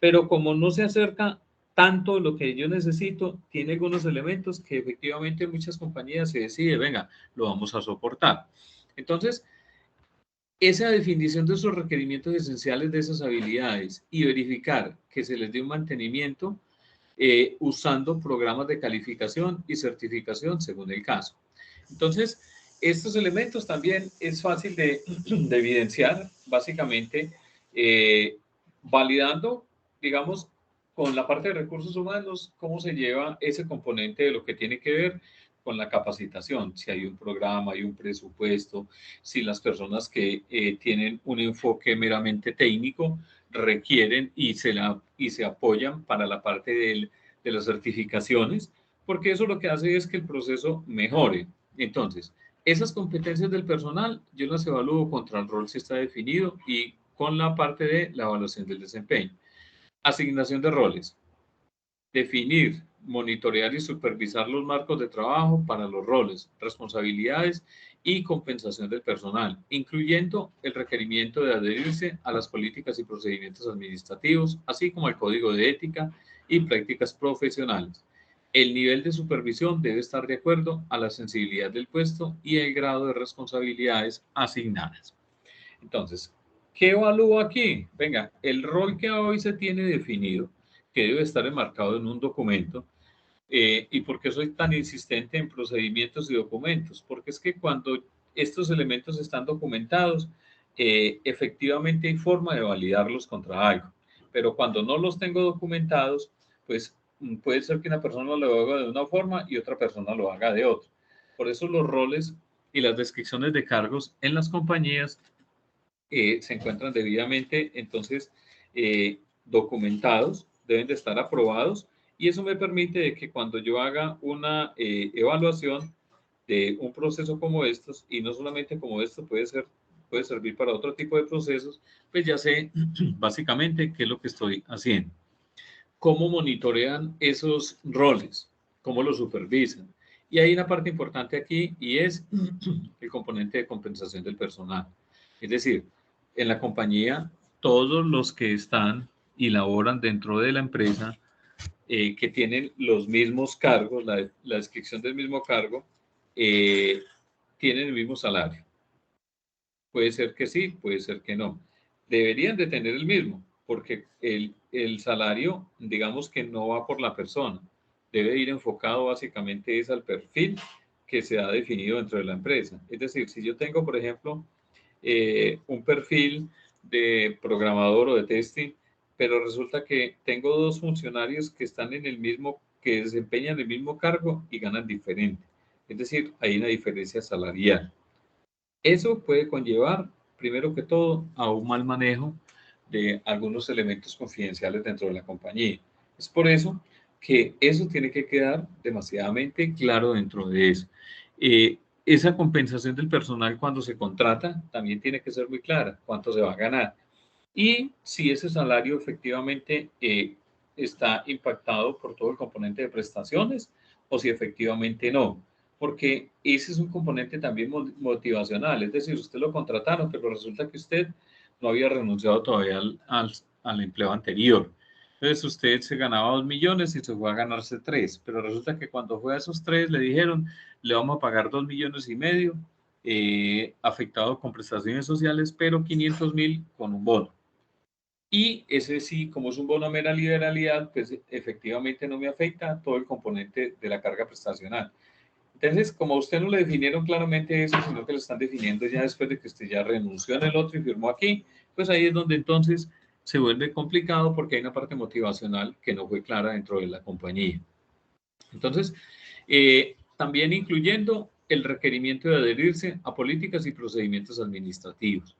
Pero como no se acerca tanto lo que yo necesito, tiene algunos elementos que efectivamente en muchas compañías se decide, venga, lo vamos a soportar. Entonces, esa definición de esos requerimientos esenciales de esas habilidades y verificar que se les dé un mantenimiento usando programas de calificación y certificación según el caso. Entonces, estos elementos también es fácil de evidenciar, básicamente validando, digamos, con la parte de recursos humanos, cómo se lleva ese componente de lo que tiene que ver con la capacitación, si hay un programa, hay un presupuesto, si las personas que tienen un enfoque meramente técnico requieren y se apoyan para la parte de las certificaciones, porque eso lo que hace es que el proceso mejore. Entonces, esas competencias del personal yo las evalúo contra el rol si está definido y con la parte de la evaluación del desempeño. Asignación de roles. Definir, monitorear y supervisar los marcos de trabajo para los roles, responsabilidades y compensación del personal, incluyendo el requerimiento de adherirse a las políticas y procedimientos administrativos, así como al código de ética y prácticas profesionales. El nivel de supervisión debe estar de acuerdo a la sensibilidad del puesto y el grado de responsabilidades asignadas. Entonces, ¿qué evalúo aquí? Venga, el rol que hoy se tiene definido, que debe estar enmarcado en un documento, ¿y por qué soy tan insistente en procedimientos y documentos? Porque es que cuando estos elementos están documentados, efectivamente hay forma de validarlos contra algo, pero cuando no los tengo documentados, pues puede ser que una persona lo haga de una forma y otra persona lo haga de otra. Por eso los roles y las descripciones de cargos en las compañías se encuentran debidamente, entonces, documentados, deben de estar aprobados, y eso me permite de que cuando yo haga una evaluación de un proceso como estos, y no solamente como esto, puede servir para otro tipo de procesos, pues ya sé básicamente qué es lo que estoy haciendo. ¿Cómo monitorean esos roles? ¿Cómo los supervisan? Y hay una parte importante aquí y es el componente de compensación del personal. Es decir, en la compañía, todos los que están y laboran dentro de la empresa, que tienen los mismos cargos, la descripción del mismo cargo, tienen el mismo salario. Puede ser que sí, puede ser que no. Deberían de tener el mismo, porque el salario, digamos que no va por la persona, debe ir enfocado básicamente es al perfil que se ha definido dentro de la empresa. Es decir, si yo tengo, por ejemplo, un perfil de programador o de testing, pero resulta que tengo dos funcionarios que están en el mismo, que desempeñan el mismo cargo y ganan diferente. Es decir, hay una diferencia salarial. Eso puede conllevar, primero que todo, a un mal manejo de algunos elementos confidenciales dentro de la compañía. Es por eso que eso tiene que quedar demasiadamente claro dentro de eso. Esa compensación del personal cuando se contrata también tiene que ser muy clara, cuánto se va a ganar. Y si ese salario efectivamente está impactado por todo el componente de prestaciones o si efectivamente no, porque ese es un componente también motivacional, es decir, usted lo contrataron, pero resulta que usted no había renunciado todavía al empleo anterior. Entonces usted se ganaba 2 millones y se fue a ganarse 3, pero resulta que cuando fue a esos 3 le dijeron, le vamos a pagar 2 millones y medio, afectado con prestaciones sociales, pero 500.000 con un bono. Y ese sí, como es un bono a mera liberalidad, pues efectivamente no me afecta todo el componente de la carga prestacional. Entonces, como a usted no le definieron claramente eso, sino que lo están definiendo ya después de que usted ya renunció en el otro y firmó aquí, pues ahí es donde entonces se vuelve complicado porque hay una parte motivacional que no fue clara dentro de la compañía. Entonces, también incluyendo el requerimiento de adherirse a políticas y procedimientos administrativos.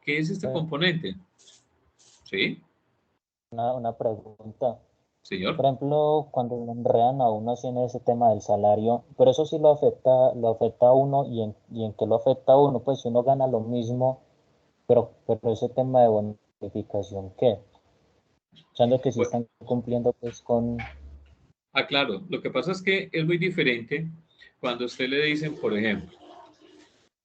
¿Qué es este componente? ¿Sí? Una pregunta. Señor. Por ejemplo, cuando lo enredan a uno así en ese tema del salario, pero eso sí lo afecta a uno y en qué lo afecta a uno, pues si uno gana lo mismo, pero ese tema de bonificación, ¿qué? Pensando que sí están cumpliendo pues con Ah, claro, lo que pasa es que es muy diferente cuando usted le dicen, por ejemplo,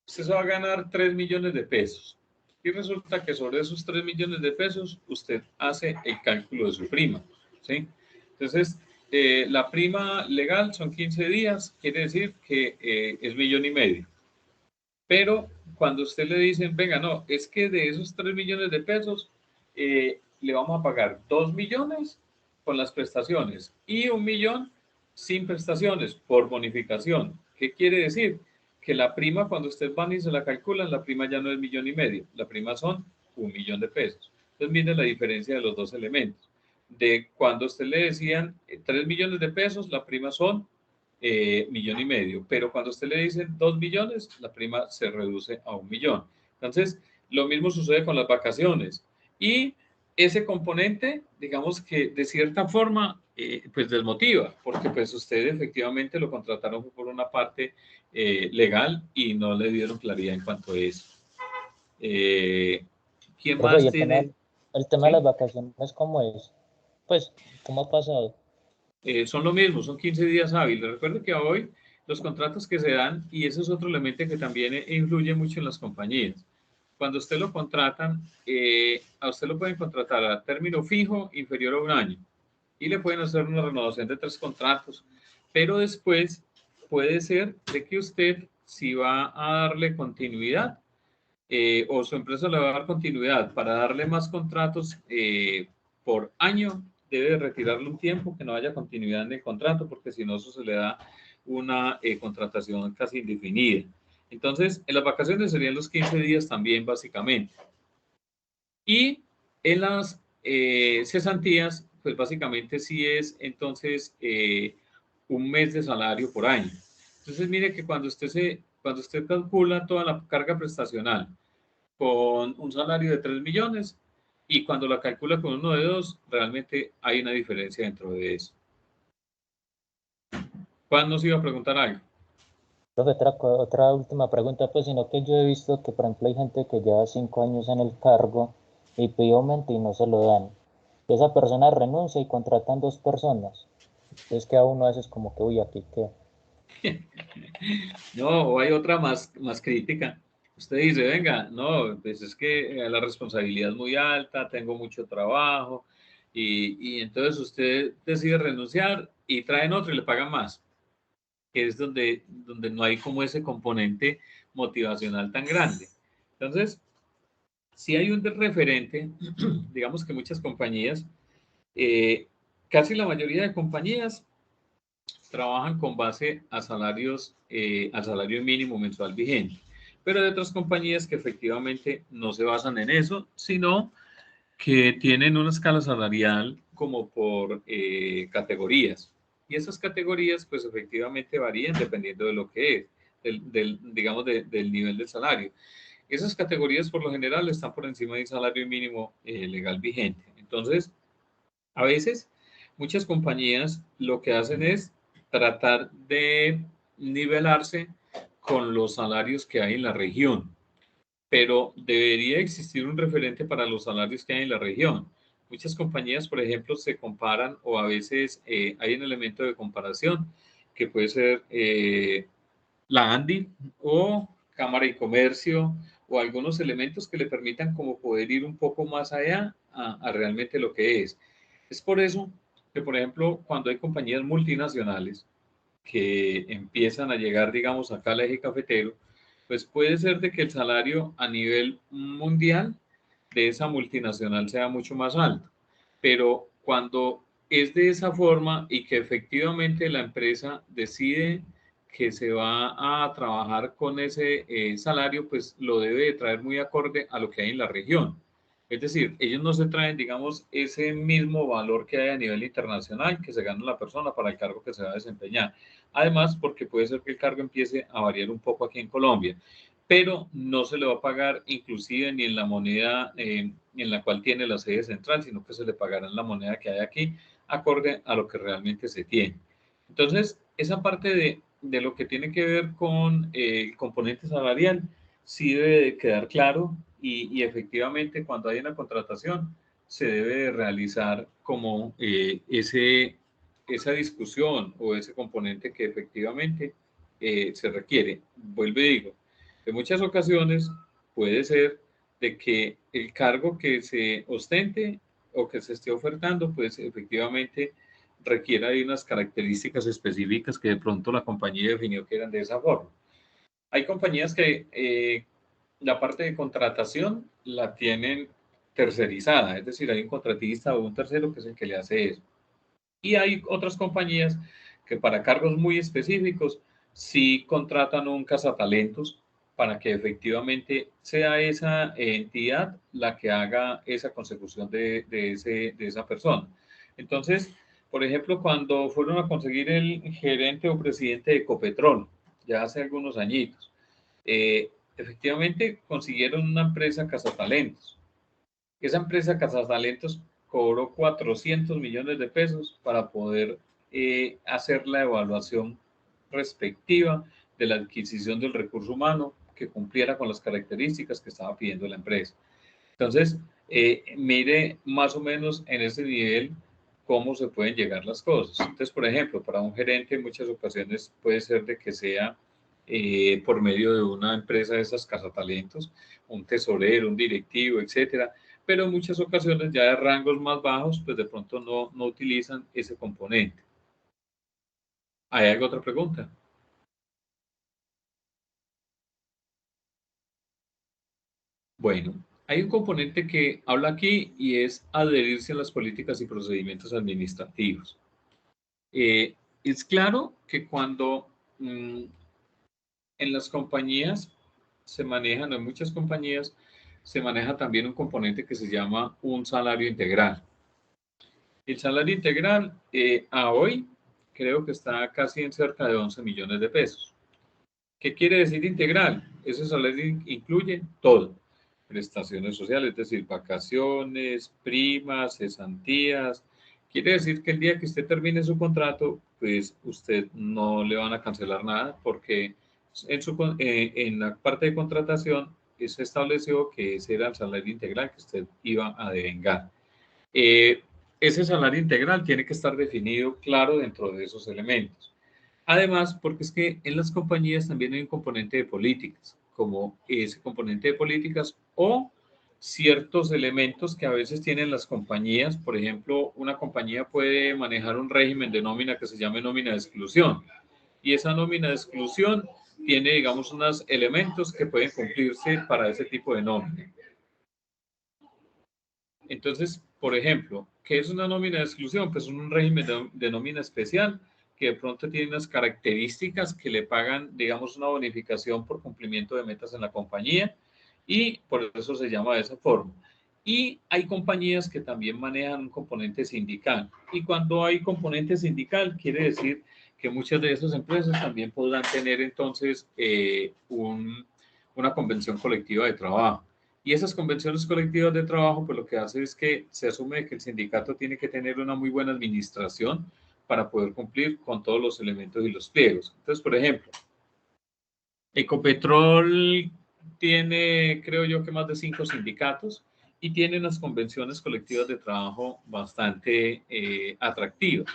usted se va a ganar 3 millones de pesos y resulta que sobre esos 3 millones de pesos usted hace el cálculo de su prima, ¿sí? Entonces, la prima legal son 15 días, quiere decir que es 1,5 millones. Pero cuando usted le dicen, venga, no, es que de esos 3 millones de pesos le vamos a pagar 2 millones con las prestaciones y 1 millón sin prestaciones por bonificación. ¿Qué quiere decir? Que la prima, cuando usted van y se la calculan, la prima ya no es 1,5 millones, la prima son 1 millón de pesos. Entonces, mire la diferencia de los dos elementos. De cuando usted le decían 3 millones de pesos, la prima son 1,5 millones, pero cuando usted le dice 2 millones, la prima se reduce a 1 millón. Entonces, lo mismo sucede con las vacaciones. Y ese componente, digamos que de cierta forma, pues desmotiva, porque pues usted efectivamente lo contrataron por una parte legal y no le dieron claridad en cuanto a eso. ¿Quién Profe, y más tiene? el tema de las vacaciones, ¿cómo es? Pues, ¿cómo ha pasado? Son lo mismo, son 15 días hábiles. Recuerde que hoy los contratos que se dan, y eso es otro elemento que también influye mucho en las compañías. Cuando usted lo contratan, a usted lo pueden contratar a término fijo inferior a 1 año y le pueden hacer una renovación de 3 contratos, pero después puede ser de que usted, si va a darle continuidad, o su empresa le va a dar continuidad para darle más contratos por año, debe retirarle un tiempo que no haya continuidad en el contrato, porque si no, eso se le da una contratación casi indefinida. Entonces, en las vacaciones serían los 15 días también, básicamente. Y en las cesantías, pues básicamente sí es entonces 1 mes de salario por año. Entonces, mire que cuando usted calcula toda la carga prestacional con un salario de 3 millones y cuando la calcula con uno de 2, realmente hay una diferencia dentro de eso. Juan nos iba a preguntar algo. Profe, otra última pregunta, pues, sino que yo he visto que, por ejemplo, hay gente que lleva 5 años en el cargo y pide aumento y no se lo dan. Esa persona renuncia y contratan 2 personas. Entonces queda uno a veces como que, uy, aquí qué. No, o hay otra más crítica. Usted dice, venga, no, pues es que la responsabilidad es muy alta, tengo mucho trabajo, y entonces usted decide renunciar y traen otro y le pagan más, que es donde no hay como ese componente motivacional tan grande. Entonces, si hay un referente, digamos que muchas compañías, casi la mayoría de compañías trabajan con base a salarios, al salario mínimo mensual vigente. Pero hay otras compañías que efectivamente no se basan en eso, sino que tienen una escala salarial como por categorías. Y esas categorías, pues efectivamente varían dependiendo de lo que es, digamos, del nivel del salario. Esas categorías por lo general están por encima del salario mínimo legal vigente. Entonces, a veces, muchas compañías lo que hacen es tratar de nivelarse con los salarios que hay en la región, pero debería existir un referente para los salarios que hay en la región. Muchas compañías, por ejemplo, se comparan o a veces hay un elemento de comparación que puede ser la ANDI o Cámara de Comercio o algunos elementos que le permitan como poder ir un poco más allá a realmente lo que es. Es por eso que, por ejemplo, cuando hay compañías multinacionales que empiezan a llegar, digamos, acá al eje cafetero, pues puede ser de que el salario a nivel mundial de esa multinacional sea mucho más alto. Pero cuando es de esa forma y que efectivamente la empresa decide que se va a trabajar con ese salario, pues lo debe de traer muy acorde a lo que hay en la región. Es decir, ellos no se traen, digamos, ese mismo valor que hay a nivel internacional que se gana la persona para el cargo que se va a desempeñar. Además, porque puede ser que el cargo empiece a variar un poco aquí en Colombia, pero no se le va a pagar inclusive ni en la moneda en la cual tiene la sede central, sino que se le pagará en la moneda que hay aquí, acorde a lo que realmente se tiene. Entonces, esa parte de lo que tiene que ver con el componente salarial, sí debe de quedar claro y efectivamente cuando hay una contratación se debe de realizar como esa discusión o ese componente que efectivamente se requiere. Vuelvo y digo, en muchas ocasiones puede ser de que el cargo que se ostente o que se esté ofertando, pues efectivamente requiera de unas características específicas que de pronto la compañía definió que eran de esa forma. Hay compañías que la parte de contratación la tienen tercerizada, es decir, hay un contratista o un tercero que es el que le hace eso. Y hay otras compañías que para cargos muy específicos sí contratan un cazatalentos para que efectivamente sea esa entidad la que haga esa consecución de esa persona. Entonces, por ejemplo, cuando fueron a conseguir el gerente o presidente de Ecopetrol, ya hace algunos añitos, efectivamente consiguieron una empresa cazatalentos. Esa empresa cazatalentos cobró 400 millones de pesos para poder hacer la evaluación respectiva de la adquisición del recurso humano que cumpliera con las características que estaba pidiendo la empresa. Entonces, mire más o menos en ese nivel cómo se pueden llegar las cosas. Entonces, por ejemplo, para un gerente en muchas ocasiones puede ser de que sea por medio de una empresa de esas cazatalentos, un tesorero, un directivo, etcétera, pero en muchas ocasiones ya de rangos más bajos, pues de pronto no utilizan ese componente. ¿Hay alguna otra pregunta? Bueno, hay un componente que habla aquí y es adherirse a las políticas y procedimientos administrativos. Es claro que cuando en las compañías se manejan, en muchas compañías, se maneja también un componente que se llama un salario integral. El salario integral a hoy creo que está casi en cerca de 11 millones de pesos. ¿Qué quiere decir integral? Ese salario incluye todo. Prestaciones sociales, es decir, vacaciones, primas, cesantías. Quiere decir que el día que usted termine su contrato, pues usted no le van a cancelar nada porque en la parte de contratación se estableció que ese era el salario integral que usted iba a devengar. Ese salario integral tiene que estar definido claro dentro de esos elementos. Además, porque es que en las compañías también hay un componente de políticas, como ese componente de políticas o ciertos elementos que a veces tienen las compañías. Por ejemplo, una compañía puede manejar un régimen de nómina que se llame nómina de exclusión. Y esa nómina de exclusión tiene, digamos, unos elementos que pueden cumplirse para ese tipo de nómina. Entonces, por ejemplo, ¿qué es una nómina de exclusión? Pues un régimen de nómina especial que de pronto tiene unas características que le pagan, digamos, una bonificación por cumplimiento de metas en la compañía y por eso se llama de esa forma. Y hay compañías que también manejan un componente sindical. Y cuando hay componente sindical, quiere decir que muchas de esas empresas también podrán tener entonces una convención colectiva de trabajo. Y esas convenciones colectivas de trabajo, pues lo que hace es que se asume que el sindicato tiene que tener una muy buena administración para poder cumplir con todos los elementos y los pliegos. Entonces, por ejemplo, Ecopetrol tiene, creo yo, que más de 5 sindicatos y tiene unas convenciones colectivas de trabajo bastante atractivas.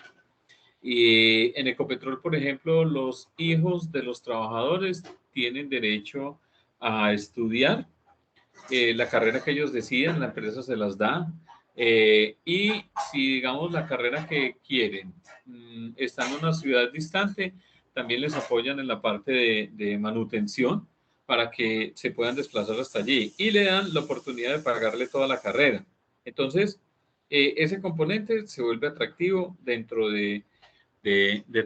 Y en Ecopetrol, por ejemplo, los hijos de los trabajadores tienen derecho a estudiar la carrera que ellos deciden, la empresa se las da. Y si, digamos, la carrera que quieren está en una ciudad distante, también les apoyan en la parte de manutención para que se puedan desplazar hasta allí y le dan la oportunidad de pagarle toda la carrera. Entonces, ese componente se vuelve atractivo dentro de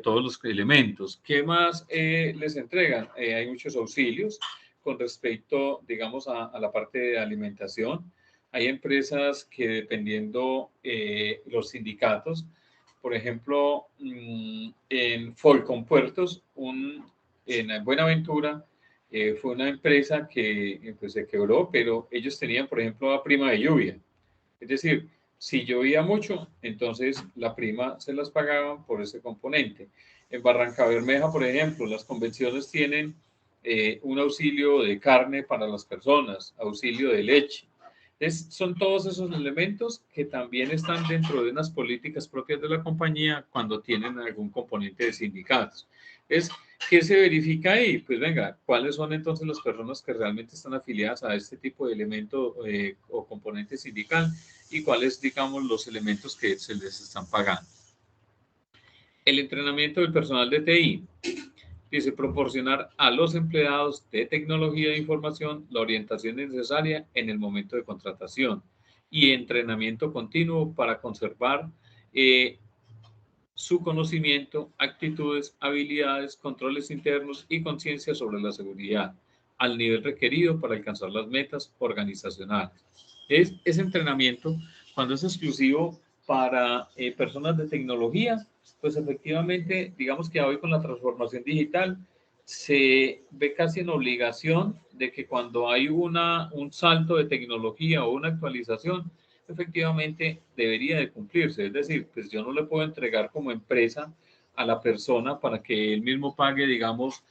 todos los elementos. ¿Qué más les entregan? Hay muchos auxilios con respecto, digamos, a la parte de alimentación. Hay empresas que dependiendo los sindicatos, por ejemplo, en Folcom Puertos, en Buenaventura, fue una empresa que pues, se quebró, pero ellos tenían, por ejemplo, la prima de lluvia. Es decir, si llovía mucho, entonces la prima se las pagaban por ese componente. En Barranca Bermeja, por ejemplo, las convenciones tienen un auxilio de carne para las personas, auxilio de leche. Son todos esos elementos que también están dentro de unas políticas propias de la compañía cuando tienen algún componente de sindicatos. ¿Qué se verifica ahí? Pues venga, ¿cuáles son entonces las personas que realmente están afiliadas a este tipo de elemento o componente sindical y cuáles, digamos, los elementos que se les están pagando? El entrenamiento del personal de TI. Dice, proporcionar a los empleados de tecnología de información la orientación necesaria en el momento de contratación y entrenamiento continuo para conservar su conocimiento, actitudes, habilidades, controles internos y conciencia sobre la seguridad al nivel requerido para alcanzar las metas organizacionales. Ese entrenamiento, cuando es exclusivo para personas de tecnología, pues efectivamente, digamos que hoy con la transformación digital, se ve casi en obligación de que cuando hay un salto de tecnología o una actualización, efectivamente debería de cumplirse. Es decir, pues yo no le puedo entregar como empresa a la persona para que él mismo pague, digamos,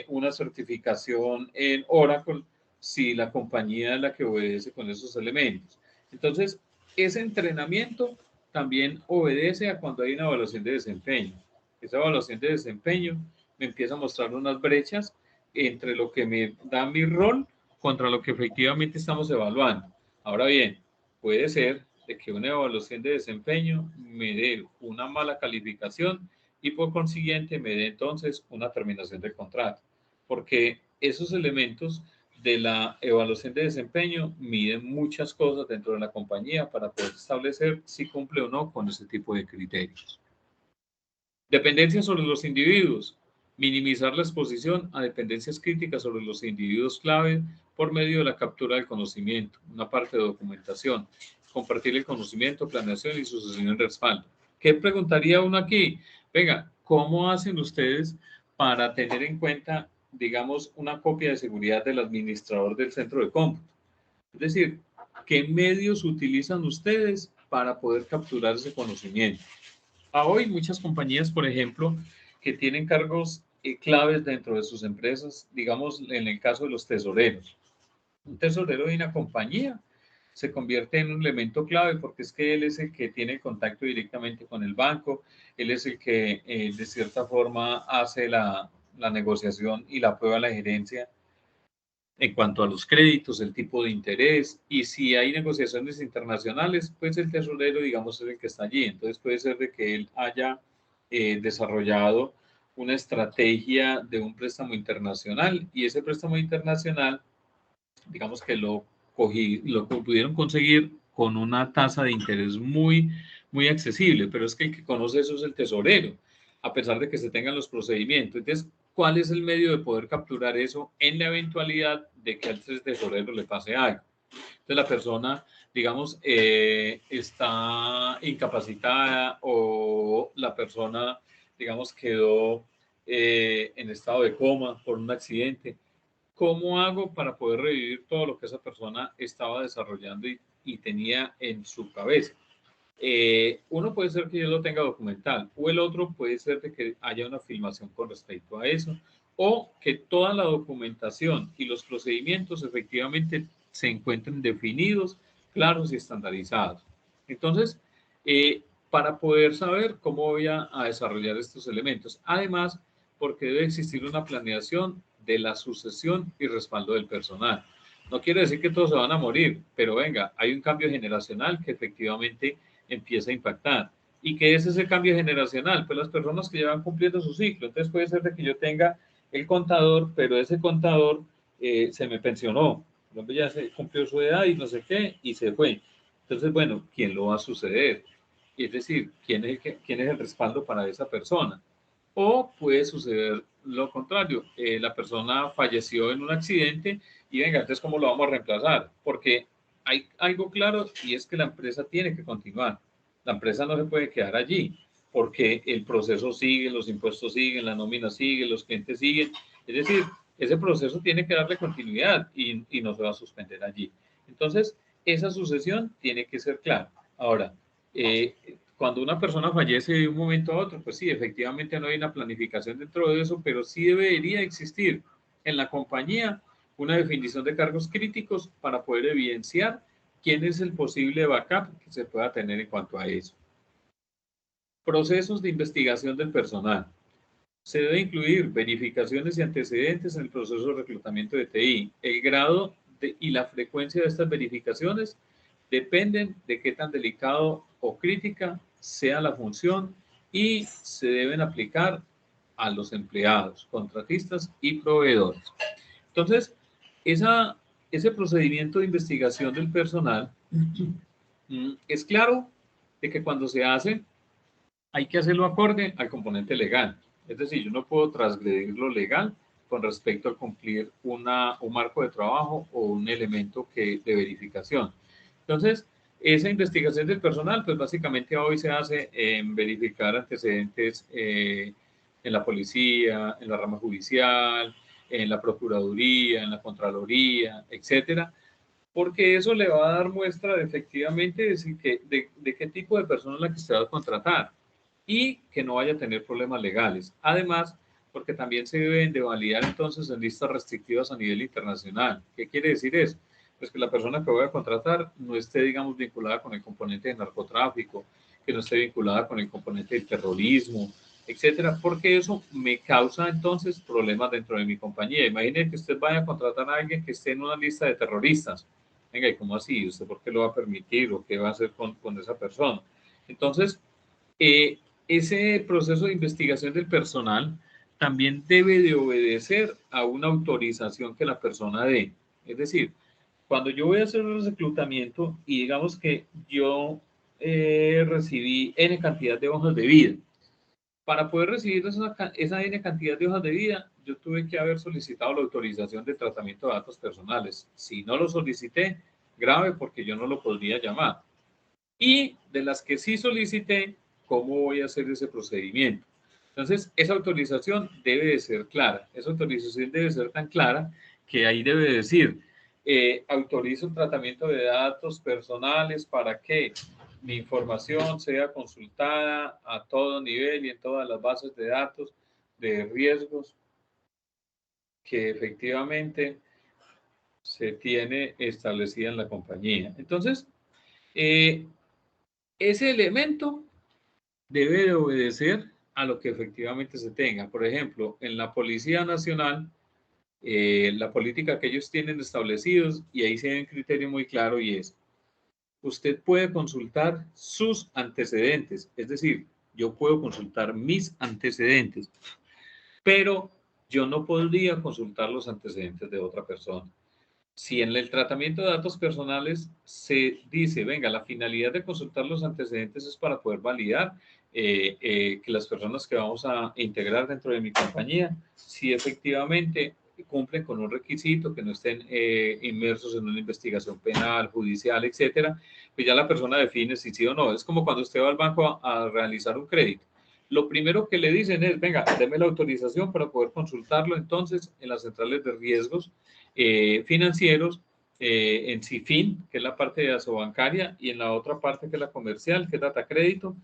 una certificación en Oracle si la compañía es la que obedece con esos elementos. Entonces, ese entrenamiento también obedece a cuando hay una evaluación de desempeño. Esa evaluación de desempeño me empieza a mostrar unas brechas entre lo que me da mi rol contra lo que efectivamente estamos evaluando. Ahora bien, puede ser de que una evaluación de desempeño me dé una mala calificación y por consiguiente me dé entonces una terminación del contrato, porque esos elementos de la evaluación de desempeño miden muchas cosas dentro de la compañía para poder establecer si cumple o no con ese tipo de criterios. Dependencia sobre los individuos. Minimizar la exposición a dependencias críticas sobre los individuos clave por medio de la captura del conocimiento, una parte de documentación, compartir el conocimiento, planeación y sucesión en respaldo. ¿Qué preguntaría uno aquí? Venga, ¿cómo hacen ustedes para tener en cuenta, digamos, una copia de seguridad del administrador del centro de cómputo? Es decir, ¿qué medios utilizan ustedes para poder capturar ese conocimiento? Hoy muchas compañías, por ejemplo, que tienen cargos claves dentro de sus empresas, digamos en el caso de los tesoreros. Un tesorero de una compañía se convierte en un elemento clave porque es que él es el que tiene contacto directamente con el banco, él es el que de cierta forma hace la negociación y la prueba a la gerencia en cuanto a los créditos, el tipo de interés, y si hay negociaciones internacionales, pues el tesorero, digamos, es el que está allí. Entonces puede ser de que él haya desarrollado una estrategia de un préstamo internacional y ese préstamo internacional, digamos que lo pudieron conseguir con una tasa de interés muy accesible, pero es que el que conoce eso es el tesorero, a pesar de que se tengan los procedimientos. Entonces, ¿cuál es el medio de poder capturar eso en la eventualidad de que al tesorero le pase algo? Entonces, la persona, digamos, está incapacitada o la persona, digamos, quedó en estado de coma por un accidente. ¿Cómo hago para poder revivir todo lo que esa persona estaba desarrollando y tenía en su cabeza? Uno puede ser que yo lo tenga documental, o el otro puede ser de que haya una filmación con respecto a eso, o que toda la documentación y los procedimientos efectivamente se encuentren definidos, claros y estandarizados. Entonces, para poder saber cómo voy a desarrollar estos elementos. Además, porque debe existir una planeación de la sucesión y respaldo del personal. No quiere decir que todos se van a morir, pero venga, hay un cambio generacional que efectivamente empieza a impactar. ¿Y qué es ese cambio generacional? Pues las personas que ya van cumpliendo su ciclo. Entonces puede ser de que yo tenga el contador, pero ese contador se me pensionó. El hombre ya se cumplió su edad y no sé qué, y se fue. Entonces, bueno, ¿quién lo va a suceder? Es decir, ¿quién es el respaldo para esa persona? O puede suceder lo contrario, la persona falleció en un accidente y venga, entonces ¿cómo lo vamos a reemplazar? Porque hay algo claro y es que la empresa tiene que continuar. La empresa no se puede quedar allí porque el proceso sigue, los impuestos siguen, la nómina sigue, los clientes siguen. Es decir, ese proceso tiene que darle continuidad y no se va a suspender allí. Entonces, esa sucesión tiene que ser clara. Ahora, cuando una persona fallece de un momento a otro, pues sí, efectivamente no hay una planificación dentro de eso, pero sí debería existir en la compañía una definición de cargos críticos para poder evidenciar ¿quién es el posible backup que se pueda tener en cuanto a eso? Procesos de investigación del personal. Se debe incluir verificaciones y antecedentes en el proceso de reclutamiento de TI. El grado y la frecuencia de estas verificaciones dependen de qué tan delicado o crítica sea la función y se deben aplicar a los empleados, contratistas y proveedores. Entonces, ese procedimiento de investigación del personal es claro de que cuando se hace hay que hacerlo acorde al componente legal. Es decir, yo no puedo transgredir lo legal con respecto a cumplir un marco de trabajo o un elemento de verificación. Entonces, esa investigación del personal, pues básicamente hoy se hace en verificar antecedentes en la policía, en la rama judicial, en la procuraduría, en la contraloría, etcétera, porque eso le va a dar muestra de efectivamente de qué tipo de persona es la que se va a contratar y que no vaya a tener problemas legales. Además, porque también se deben de validar entonces en listas restrictivas a nivel internacional. ¿Qué quiere decir eso? Pues que la persona que voy a contratar no esté, digamos, vinculada con el componente de narcotráfico, que no esté vinculada con el componente del terrorismo, etcétera, porque eso me causa entonces problemas dentro de mi compañía. Imagine que usted vaya a contratar a alguien que esté en una lista de terroristas. Venga, ¿y cómo así? ¿Usted por qué lo va a permitir o qué va a hacer con esa persona? Entonces, ese proceso de investigación del personal también debe de obedecer a una autorización que la persona dé. Es decir, cuando yo voy a hacer un reclutamiento y digamos que yo recibí N cantidad de hojas de vida, para poder recibir esa N cantidad de hojas de vida, yo tuve que haber solicitado la autorización de tratamiento de datos personales. Si no lo solicité, grave porque yo no lo podría llamar. Y de las que sí solicité, ¿cómo voy a hacer ese procedimiento? Entonces, esa autorización debe de ser clara. Esa autorización debe ser tan clara que ahí debe decir, autorizo un tratamiento de datos personales para que mi información sea consultada a todo nivel y en todas las bases de datos de riesgos que efectivamente se tiene establecida en la compañía. Entonces, ese elemento debe de obedecer a lo que efectivamente se tenga. Por ejemplo, en la Policía Nacional, la política que ellos tienen establecidos, y ahí se ve un criterio muy claro y es, usted puede consultar sus antecedentes, es decir, yo puedo consultar mis antecedentes, pero yo no podría consultar los antecedentes de otra persona. Si en el tratamiento de datos personales se dice, venga, la finalidad de consultar los antecedentes es para poder validar que las personas que vamos a integrar dentro de mi compañía, si efectivamente cumplen con un requisito, que no estén inmersos en una investigación penal, judicial, etcétera, pues ya la persona define si sí o no. Es como cuando usted va al banco a realizar un crédito. Lo primero que le dicen es, venga, deme la autorización para poder consultarlo entonces en las centrales de riesgos financieros, en CIFIN, que es la parte de asobancaria, y en la otra parte que es la comercial, que es data crédito.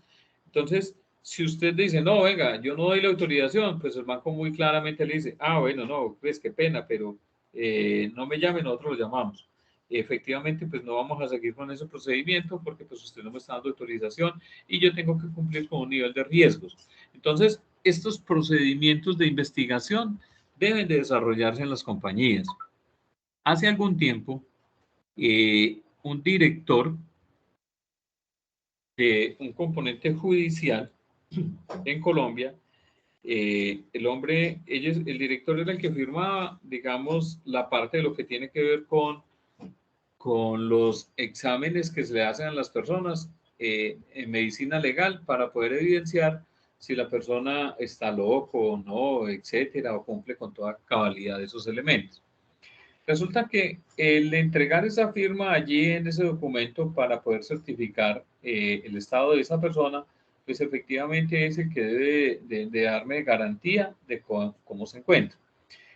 Entonces, si usted dice, no, venga, yo no doy la autorización, pues el banco muy claramente le dice, bueno, no, pues qué pena, pero no me llame, nosotros lo llamamos. Efectivamente, pues no vamos a seguir con ese procedimiento porque pues usted no me está dando autorización y yo tengo que cumplir con un nivel de riesgos. Entonces, estos procedimientos de investigación deben de desarrollarse en las compañías. Hace algún tiempo, un director de un componente judicial en Colombia, el director era el que firmaba, digamos, la parte de lo que tiene que ver con los exámenes que se le hacen a las personas en medicina legal para poder evidenciar si la persona está loco o no, etcétera, o cumple con toda cabalidad de esos elementos. Resulta que el entregar esa firma allí en ese documento para poder certificar el estado de esa persona, pues efectivamente es el que debe de darme garantía de cómo se encuentra.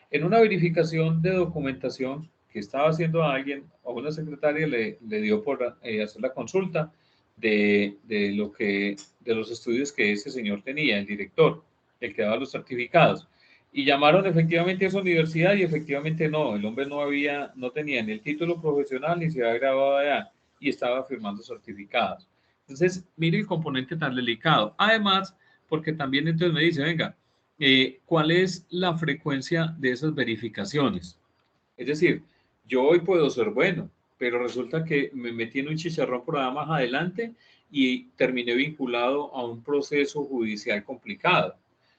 En una verificación de documentación que estaba haciendo a alguien, a una secretaria le dio por hacer la consulta de los estudios que ese señor tenía, el director, el que daba los certificados. Y llamaron efectivamente a esa universidad y efectivamente no, el hombre no tenía ni el título profesional ni se había graduado allá. y estaba firmando certificados. Entonces, mire el componente tan delicado. Además, porque también entonces me dice, venga, ¿cuál es la frecuencia de esas verificaciones? Es decir, yo hoy puedo ser bueno, pero resulta que me metí en un chicharrón por allá más adelante y terminé vinculado a un proceso judicial complicado.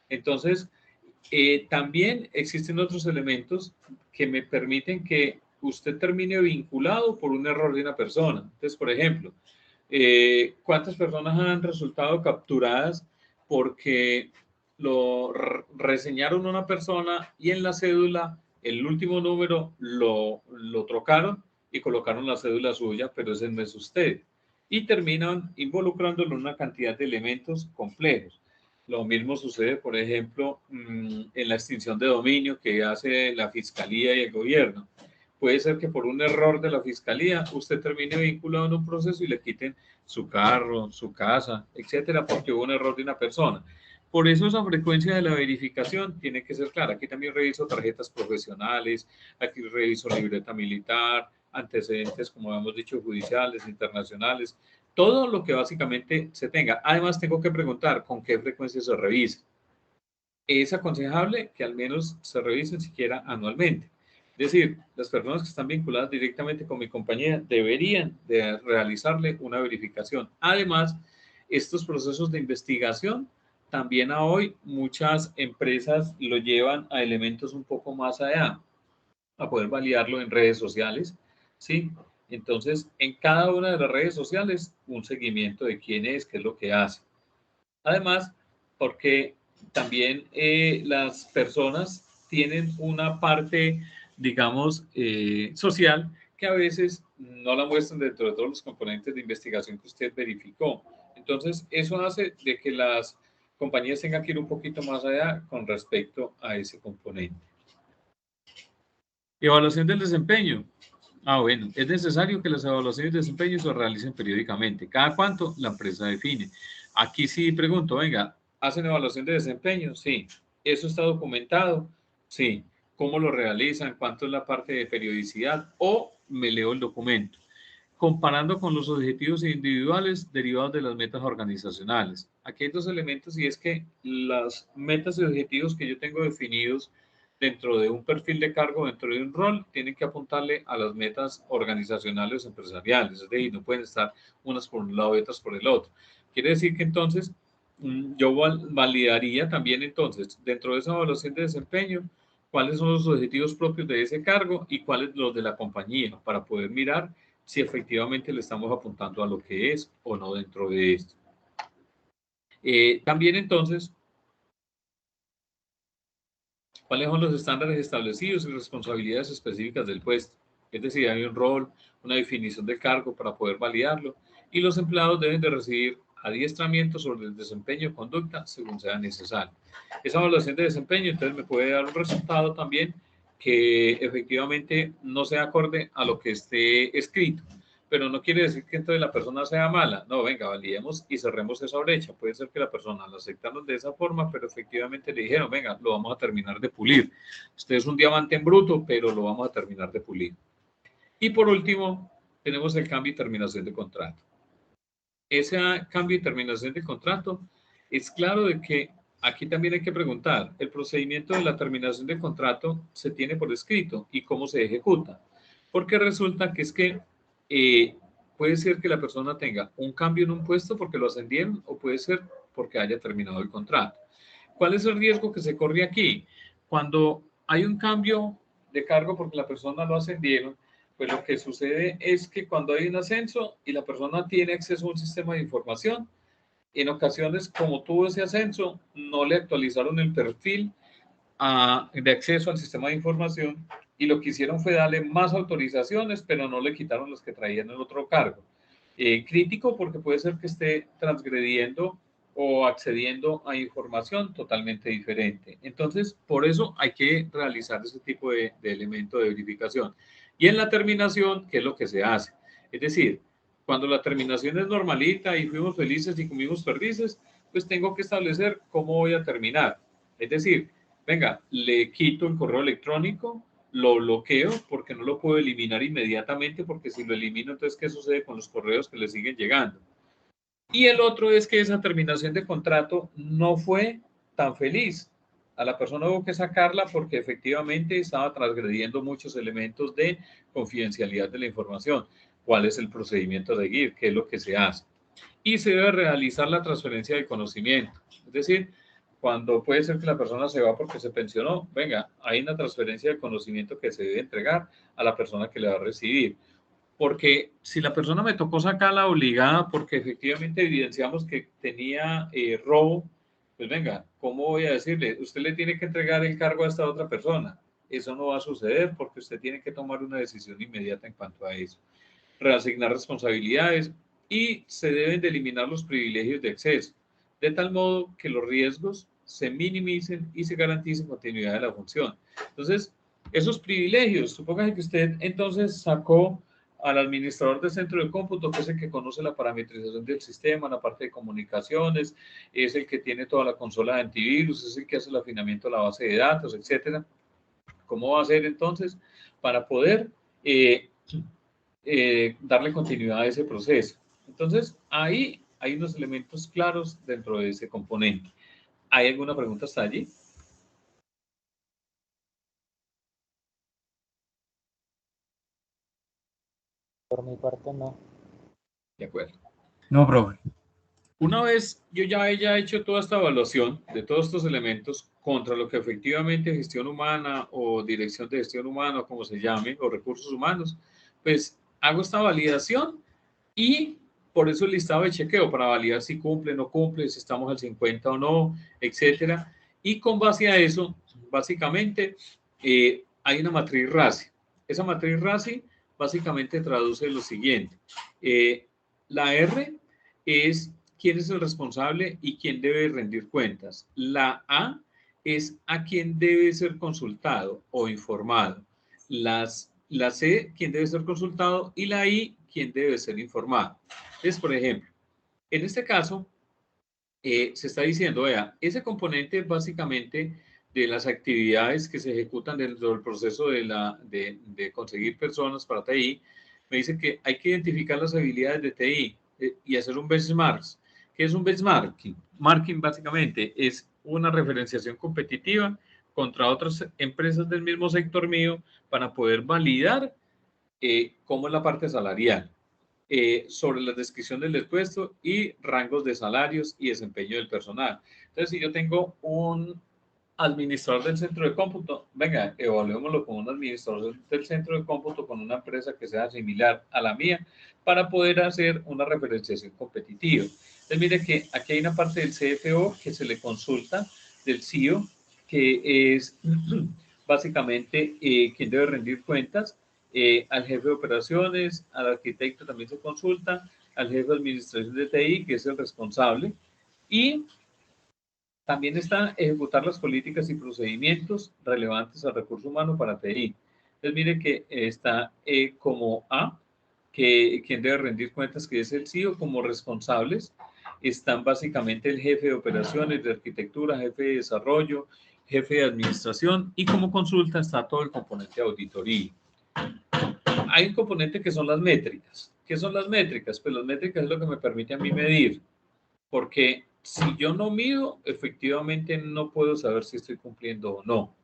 Entonces, también existen otros elementos que me permiten que usted termine vinculado por un error de una persona. Entonces, por ejemplo, ¿cuántas personas han resultado capturadas porque lo reseñaron a una persona y en la cédula el último número lo trocaron y colocaron la cédula suya, pero ese no es usted? Y terminan involucrándolo en una cantidad de elementos complejos. Lo mismo sucede, por ejemplo, en la extinción de dominio que hace la Fiscalía y el gobierno. Puede ser que por un error de la Fiscalía usted termine vinculado en un proceso y le quiten su carro, su casa, etcétera, porque hubo un error de una persona. Por eso esa frecuencia de la verificación tiene que ser clara. Aquí también reviso tarjetas profesionales, aquí reviso libreta militar, antecedentes, como hemos dicho, judiciales, internacionales, todo lo que básicamente se tenga. Además, tengo que preguntar con qué frecuencia se revisa. Es aconsejable que al menos se revisen siquiera anualmente. Es decir, las personas que están vinculadas directamente con mi compañía deberían de realizarle una verificación. Además, estos procesos de investigación también a hoy muchas empresas lo llevan a elementos un poco más allá, a poder validarlo en redes sociales, ¿sí? Entonces, en cada una de las redes sociales, un seguimiento de quién es, qué es lo que hace. Además, porque también las personas tienen una parte, digamos, social que a veces no la muestran dentro de todos los componentes de investigación que usted verificó. Entonces, eso hace de que las compañías tengan que ir un poquito más allá con respecto a ese componente. Evaluación del desempeño. Bueno, es necesario que las evaluaciones de desempeño se realicen periódicamente. ¿Cada cuánto? La empresa define. Aquí sí pregunto, venga, ¿hacen evaluación de desempeño? Sí. ¿Eso está documentado? Sí. ¿Cómo lo realizan? ¿Cuánto es la parte de periodicidad? O me leo el documento. Comparando con los objetivos individuales derivados de las metas organizacionales. Aquí hay dos elementos y es que las metas y objetivos que yo tengo definidos dentro de un perfil de cargo, dentro de un rol, tienen que apuntarle a las metas organizacionales o empresariales. Es decir, no pueden estar unas por un lado y otras por el otro. Quiere decir que entonces yo validaría también entonces dentro de esa evaluación de desempeño cuáles son los objetivos propios de ese cargo y cuáles los de la compañía para poder mirar si efectivamente le estamos apuntando a lo que es o no dentro de esto. También entonces, ¿cuáles son los estándares establecidos y responsabilidades específicas del puesto? Es decir, hay un rol, una definición del cargo para poder validarlo y los empleados deben de recibir adiestramiento sobre el desempeño y conducta según sea necesario. Esa evaluación de desempeño entonces me puede dar un resultado también que efectivamente no sea acorde a lo que esté escrito, pero no quiere decir que entonces la persona sea mala. No, venga, validemos y cerremos esa brecha. Puede ser que la persona la aceptaron de esa forma, pero efectivamente le dijeron, venga, lo vamos a terminar de pulir. Usted es un diamante en bruto, pero lo vamos a terminar de pulir. Y por último, tenemos el cambio y terminación de contrato. Ese cambio y terminación de contrato es claro de que aquí también hay que preguntar, el procedimiento de la terminación de contrato se tiene por escrito y cómo se ejecuta. Porque resulta que es que puede ser que la persona tenga un cambio en un puesto porque lo ascendieron o puede ser porque haya terminado el contrato. ¿Cuál es el riesgo que se corre aquí? Cuando hay un cambio de cargo porque la persona lo ascendieron, pues lo que sucede es que cuando hay un ascenso y la persona tiene acceso a un sistema de información, en ocasiones, como tuvo ese ascenso, no le actualizaron el perfil de acceso al sistema de información y lo que hicieron fue darle más autorizaciones, pero no le quitaron las que traían el otro cargo. Crítico porque puede ser que esté transgrediendo o accediendo a información totalmente diferente. Entonces, por eso hay que realizar ese tipo de elemento de verificación. Y en la terminación, ¿qué es lo que se hace? Es decir, cuando la terminación es normalita y fuimos felices y comimos perdices, pues tengo que establecer cómo voy a terminar. Es decir, venga, le quito el correo electrónico, lo bloqueo porque no lo puedo eliminar inmediatamente, porque si lo elimino, entonces, ¿qué sucede con los correos que le siguen llegando? Y el otro es que esa terminación de contrato no fue tan feliz. A la persona hubo que sacarla porque efectivamente estaba transgrediendo muchos elementos de confidencialidad de la información. ¿Cuál es el procedimiento a seguir? ¿Qué es lo que se hace? Y se debe realizar la transferencia de conocimiento. Es decir, cuando puede ser que la persona se va porque se pensionó, venga, hay una transferencia de conocimiento que se debe entregar a la persona que le va a recibir. Porque si la persona me tocó sacarla obligada porque efectivamente evidenciamos que tenía robo, pues venga, ¿cómo voy a decirle? Usted le tiene que entregar el cargo a esta otra persona. Eso no va a suceder porque usted tiene que tomar una decisión inmediata en cuanto a eso. Reasignar responsabilidades y se deben de eliminar los privilegios de exceso, de tal modo que los riesgos se minimicen y se garantice continuidad de la función. Entonces, esos privilegios, supóngase que usted entonces sacó al administrador del centro de cómputo, que es el que conoce la parametrización del sistema, la parte de comunicaciones, es el que tiene toda la consola de antivirus, es el que hace el afinamiento de la base de datos, etcétera. ¿Cómo va a ser entonces para poder darle continuidad a ese proceso? Entonces, ahí hay unos elementos claros dentro de ese componente. ¿Hay alguna pregunta hasta allí? Por mi parte, no. De acuerdo. No, profe. Una vez yo ya haya hecho toda esta evaluación de todos estos elementos contra lo que efectivamente gestión humana o dirección de gestión humana, o como se llame, o recursos humanos, pues hago esta validación y por eso el listado de chequeo para validar si cumple, no cumple, si estamos al 50 o no, etcétera. Y con base a eso, básicamente, hay una matriz RACI. Esa matriz RACI básicamente traduce lo siguiente. La R es quién es el responsable y quién debe rendir cuentas. La A es a quién debe ser consultado o informado. La C, quién debe ser consultado, y la I, quién debe ser informado. Entonces, por ejemplo, en este caso, se está diciendo, vea, ese componente básicamente de las actividades que se ejecutan dentro del proceso de conseguir personas para TI, me dice que hay que identificar las habilidades de TI y hacer un benchmark. ¿Qué es un benchmarking? Marking básicamente es una referenciación competitiva contra otras empresas del mismo sector mío para poder validar cómo es la parte salarial, sobre la descripción del puesto y rangos de salarios y desempeño del personal. Entonces, si yo tengo un administrador del centro de cómputo, venga, evaluémoslo como un administrador del centro de cómputo con una empresa que sea similar a la mía para poder hacer una referenciación competitiva. Entonces, mire que aquí hay una parte del CFO que se le consulta, del CEO, que es básicamente quien debe rendir cuentas, al jefe de operaciones, al arquitecto también se consulta, al jefe de administración de TI, que es el responsable, y también está ejecutar las políticas y procedimientos relevantes al recurso humano para TI. Entonces, mire que está como A, que quien debe rendir cuentas, que es el CEO, como responsables. Están básicamente el jefe de operaciones, de arquitectura, jefe de desarrollo, jefe de administración, y como consulta está todo el componente de auditoría. Hay un componente que son las métricas. ¿Qué son las métricas? Pues las métricas es lo que me permite a mí medir, porque si yo no mido, efectivamente no puedo saber si estoy cumpliendo o no.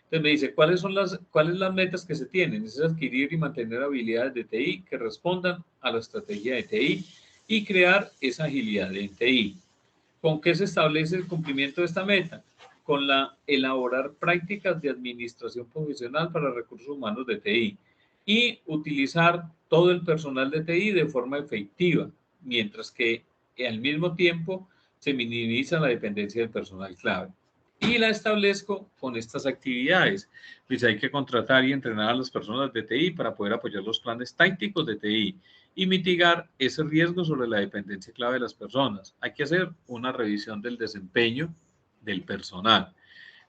Entonces me dice, ¿cuáles son las metas que se tienen? Es adquirir y mantener habilidades de TI que respondan a la estrategia de TI y crear esa agilidad en TI. ¿Con qué se establece el cumplimiento de esta meta? Con la elaborar prácticas de administración profesional para recursos humanos de TI y utilizar todo el personal de TI de forma efectiva, mientras que al mismo tiempo se minimiza la dependencia del personal clave. Y la establezco con estas actividades. Pues hay que contratar y entrenar a las personas de TI para poder apoyar los planes tácticos de TI y mitigar ese riesgo sobre la dependencia clave de las personas. Hay que hacer una revisión del desempeño del personal.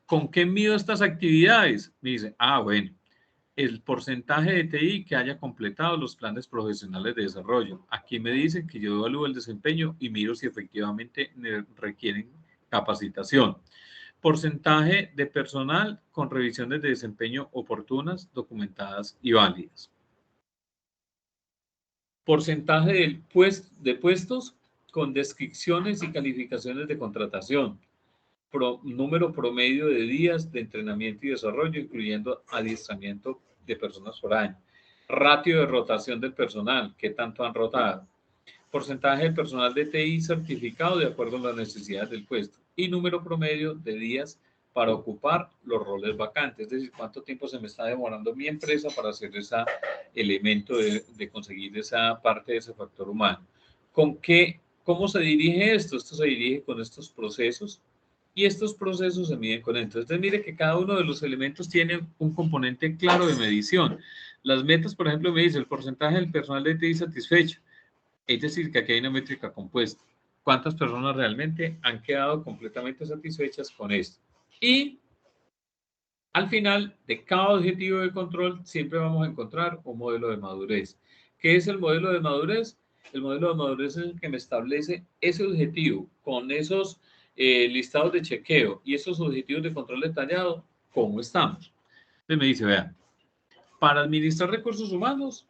¿Con qué mido estas actividades? Me dice, bueno, el porcentaje de TI que haya completado los planes profesionales de desarrollo. Aquí me dicen que yo evalúo el desempeño y miro si efectivamente requieren capacitación. Porcentaje de personal con revisiones de desempeño oportunas, documentadas y válidas. Porcentaje de puestos con descripciones y calificaciones de contratación. Número promedio de días de entrenamiento y desarrollo, incluyendo adiestramiento de personas por año. Ratio de rotación del personal, ¿qué tanto han rotado? Porcentaje de personal de TI certificado de acuerdo a las necesidades del puesto. Y número promedio de días para ocupar los roles vacantes. Es decir, cuánto tiempo se me está demorando mi empresa para hacer ese elemento de conseguir esa parte de ese factor humano. ¿Cómo se dirige esto? Esto se dirige con estos procesos. Y estos procesos se miden con esto. Entonces, mire que cada uno de los elementos tiene un componente claro de medición. Las metas, por ejemplo, me dice el porcentaje del personal de TI satisfecho. Es decir, que aquí hay una métrica compuesta. ¿Cuántas personas realmente han quedado completamente satisfechas con esto? Y al final de cada objetivo de control siempre vamos a encontrar un modelo de madurez. ¿Qué es el modelo de madurez? El modelo de madurez es el que me establece ese objetivo con esos listados de chequeo y esos objetivos de control detallado, ¿cómo estamos? Entonces me dice, vean, para administrar recursos humanos,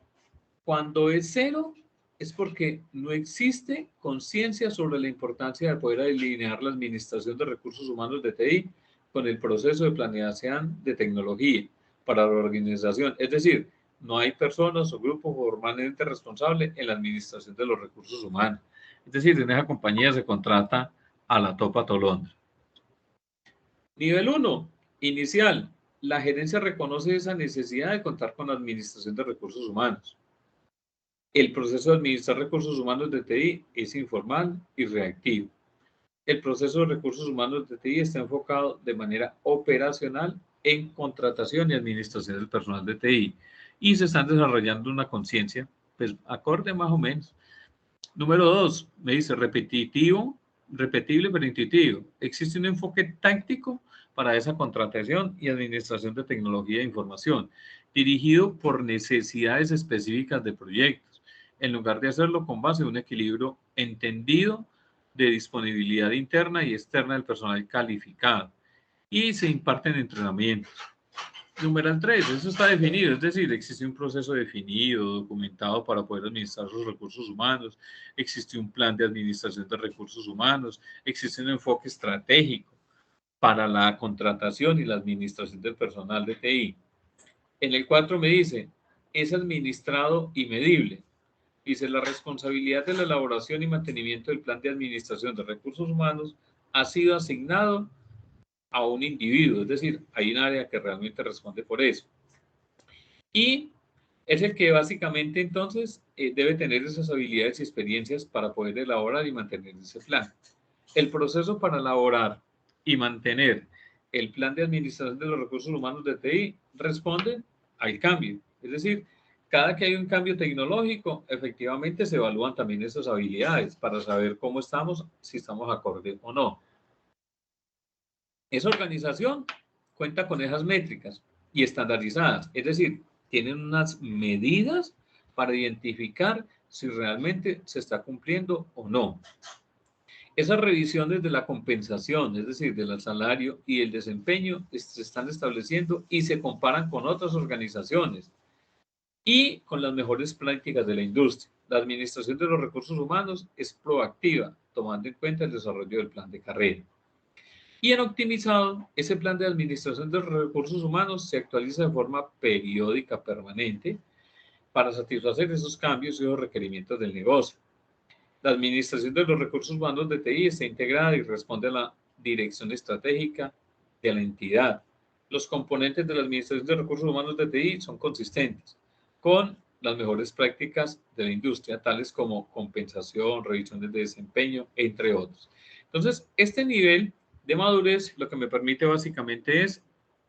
cuando es 0, es porque no existe conciencia sobre la importancia de poder alinear la administración de recursos humanos de TI con el proceso de planeación de tecnología para la organización. Es decir, no hay personas o grupos formalmente responsables en la administración de los recursos humanos. Es decir, en esa compañía se contrata a la topa tolondra. Nivel 1, inicial. La gerencia reconoce esa necesidad de contar con la administración de recursos humanos. El proceso de administrar recursos humanos de TI es informal y reactivo. El proceso de recursos humanos de TI está enfocado de manera operacional en contratación y administración del personal de TI y se están desarrollando una conciencia, pues acorde más o menos. Número 2, me dice repetible pero intuitivo. Existe un enfoque táctico para esa contratación y administración de tecnología de información, dirigido por necesidades específicas de proyectos, en lugar de hacerlo con base en un equilibrio entendido de disponibilidad interna y externa del personal calificado. Y se imparten entrenamientos. Numeral 3, eso está definido, es decir, existe un proceso definido, documentado para poder administrar los recursos humanos, existe un plan de administración de recursos humanos, existe un enfoque estratégico para la contratación y la administración del personal de TI. En el 4 me dice, es administrado y medible. Dice, la responsabilidad de la elaboración y mantenimiento del plan de administración de recursos humanos ha sido asignado a un individuo, es decir, hay un área que realmente responde por eso. Y es el que básicamente entonces debe tener esas habilidades y experiencias para poder elaborar y mantener ese plan. El proceso para elaborar y mantener el plan de administración de los recursos humanos de TI responde al cambio. Es decir, cada que hay un cambio tecnológico, efectivamente se evalúan también esas habilidades para saber cómo estamos, si estamos acorde o no. Esa organización cuenta con esas métricas y estandarizadas, es decir, tienen unas medidas para identificar si realmente se está cumpliendo o no. Esas revisiones de la compensación, es decir, del salario y el desempeño, se están estableciendo y se comparan con otras organizaciones y con las mejores prácticas de la industria. La administración de los recursos humanos es proactiva, tomando en cuenta el desarrollo del plan de carrera. Y en optimizado, ese plan de administración de recursos humanos se actualiza de forma periódica, permanente, para satisfacer esos cambios y los requerimientos del negocio. La administración de los recursos humanos de TI está integrada y responde a la dirección estratégica de la entidad. Los componentes de la administración de recursos humanos de TI son consistentes con las mejores prácticas de la industria, tales como compensación, revisiones de desempeño, entre otros. Entonces, este nivel de madurez lo que me permite básicamente es,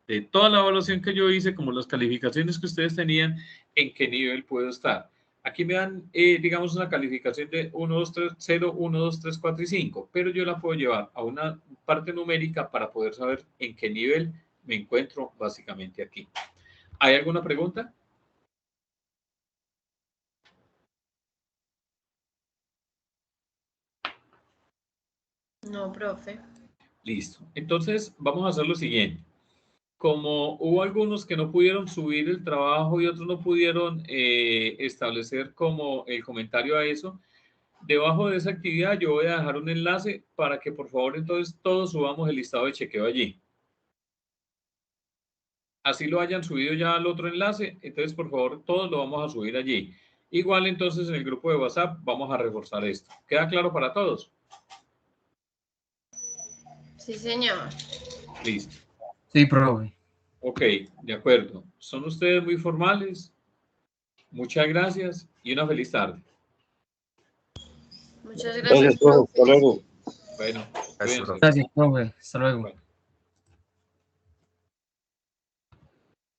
de toda la evaluación que yo hice, como las calificaciones que ustedes tenían, en qué nivel puedo estar. Aquí me dan, digamos, una calificación de 1, 2, 3, 0, 1, 2, 3, 4 y 5, pero yo la puedo llevar a una parte numérica para poder saber en qué nivel me encuentro básicamente aquí. ¿Hay alguna pregunta? No, profe. Listo. Entonces, vamos a hacer lo siguiente. Como hubo algunos que no pudieron subir el trabajo y otros no pudieron establecer como el comentario a eso, debajo de esa actividad yo voy a dejar un enlace para que por favor entonces todos subamos el listado de chequeo allí. Así lo hayan subido ya al otro enlace, entonces por favor todos lo vamos a subir allí. Igual entonces en el grupo de WhatsApp vamos a reforzar esto. ¿Queda claro para todos? Sí, señor. Listo. Sí, profe. Ok, de acuerdo. Son ustedes muy formales. Muchas gracias y una feliz tarde. Muchas gracias, Gracias, profe. profe. Hasta luego. Bueno, Gracias, cuídense. Gracias, profe. Hasta luego. Bueno.